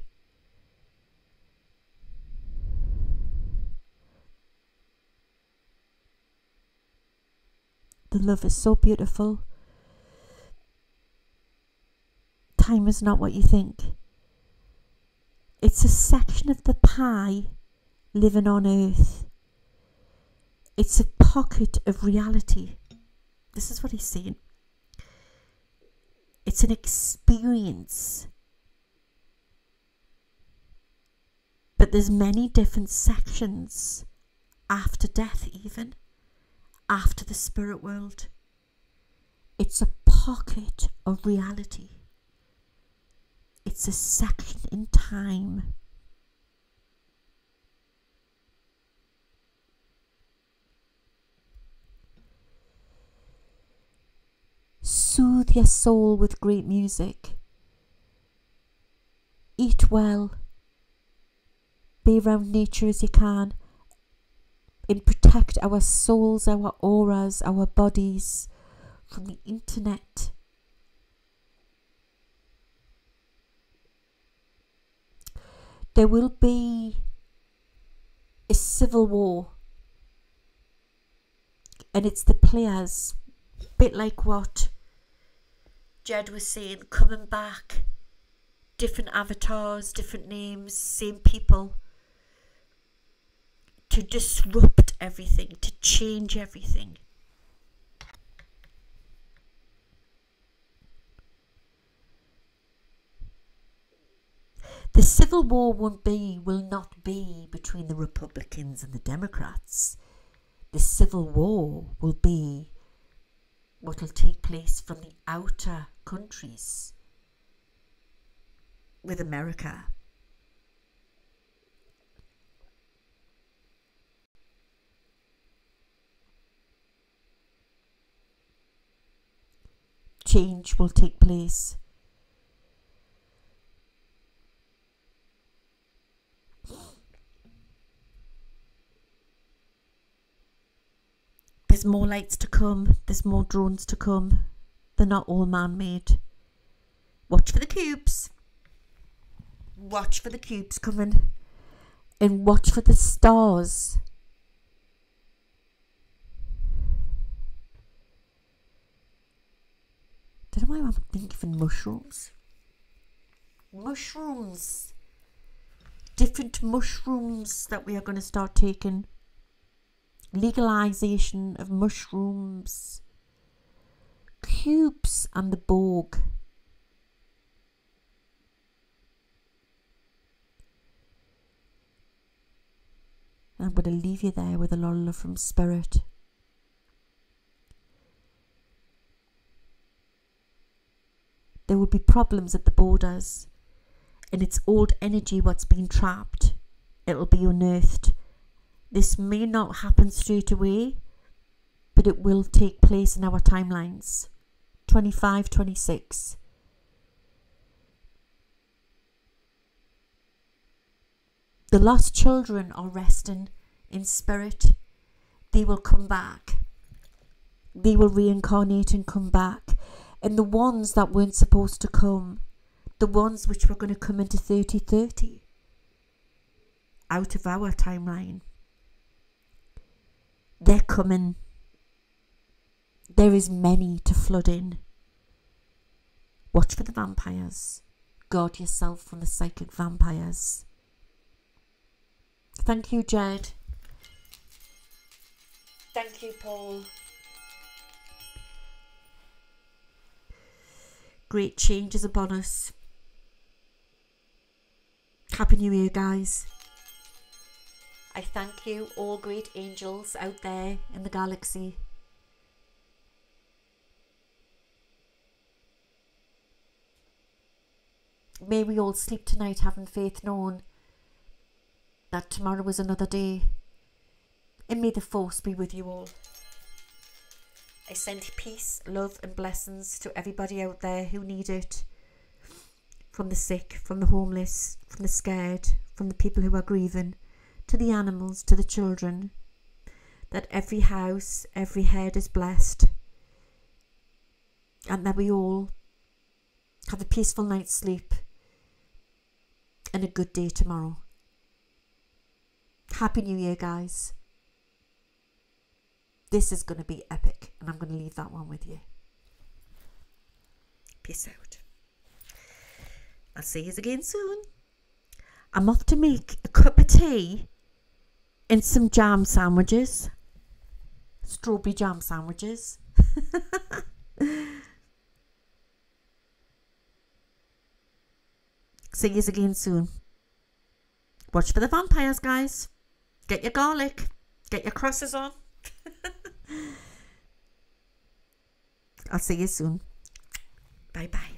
The love is so beautiful. Time is not what you think. It's a section of the pie living on earth. It's a pocket of reality. This is what he's saying. It's an experience. But there's many different sections after death, even after the spirit world. It's a pocket of reality. It's a section in time. Soothe your soul with great music. Eat well. Be around nature as you can. And protect our souls, our auras, our bodies from the internet. There will be a civil war. And it's the players, a bit like what Jed was saying, coming back. Different avatars, different names, same people. To disrupt everything, to change everything. The civil war will not be between the Republicans and the Democrats. The civil war will be what will take place from the outer countries with America. Change will take place. There's more lights to come. There's more drones to come. They're not all man-made. Watch for the cubes. Watch for the cubes coming. And watch for the stars. Don't know why I'm thinking of mushrooms. Mushrooms. Different mushrooms that we are going to start taking. Legalization of mushrooms. Cubes and the Borg. I'm going to leave you there with a lot of love from Spirit. There will be problems at the borders, and it's old energy what's been trapped. It'll be unearthed. This may not happen straight away, but it will take place in our timelines. 25, 26. The lost children are resting in spirit. They will come back. They will reincarnate and come back. And the ones that weren't supposed to come, the ones which were going to come into 3030, out of our timeline, They're coming. There is many to flood in. Watch for the vampires. Guard yourself from the psychic vampires. Thank you, Jed. Thank you, Paul. Great change is upon us. Happy New Year, guys. I thank you, all great angels out there in the galaxy. May we all sleep tonight having faith, knowing that tomorrow is another day. And may the force be with you all. I send peace, love and blessings to everybody out there who need it. From the sick, from the homeless, from the scared, from the people who are grieving, to the animals, to the children. That every house, every head is blessed. And that we all have a peaceful night's sleep and a good day tomorrow. Happy New Year, guys. This is going to be epic, and I'm going to leave that one with you. Peace out. I'll see you again soon. I'm off to make a cup of tea and some jam sandwiches. Strawberry jam sandwiches. See you again soon. Watch for the vampires, guys. Get your garlic. Get your crosses on. I'll see you soon. Bye-bye.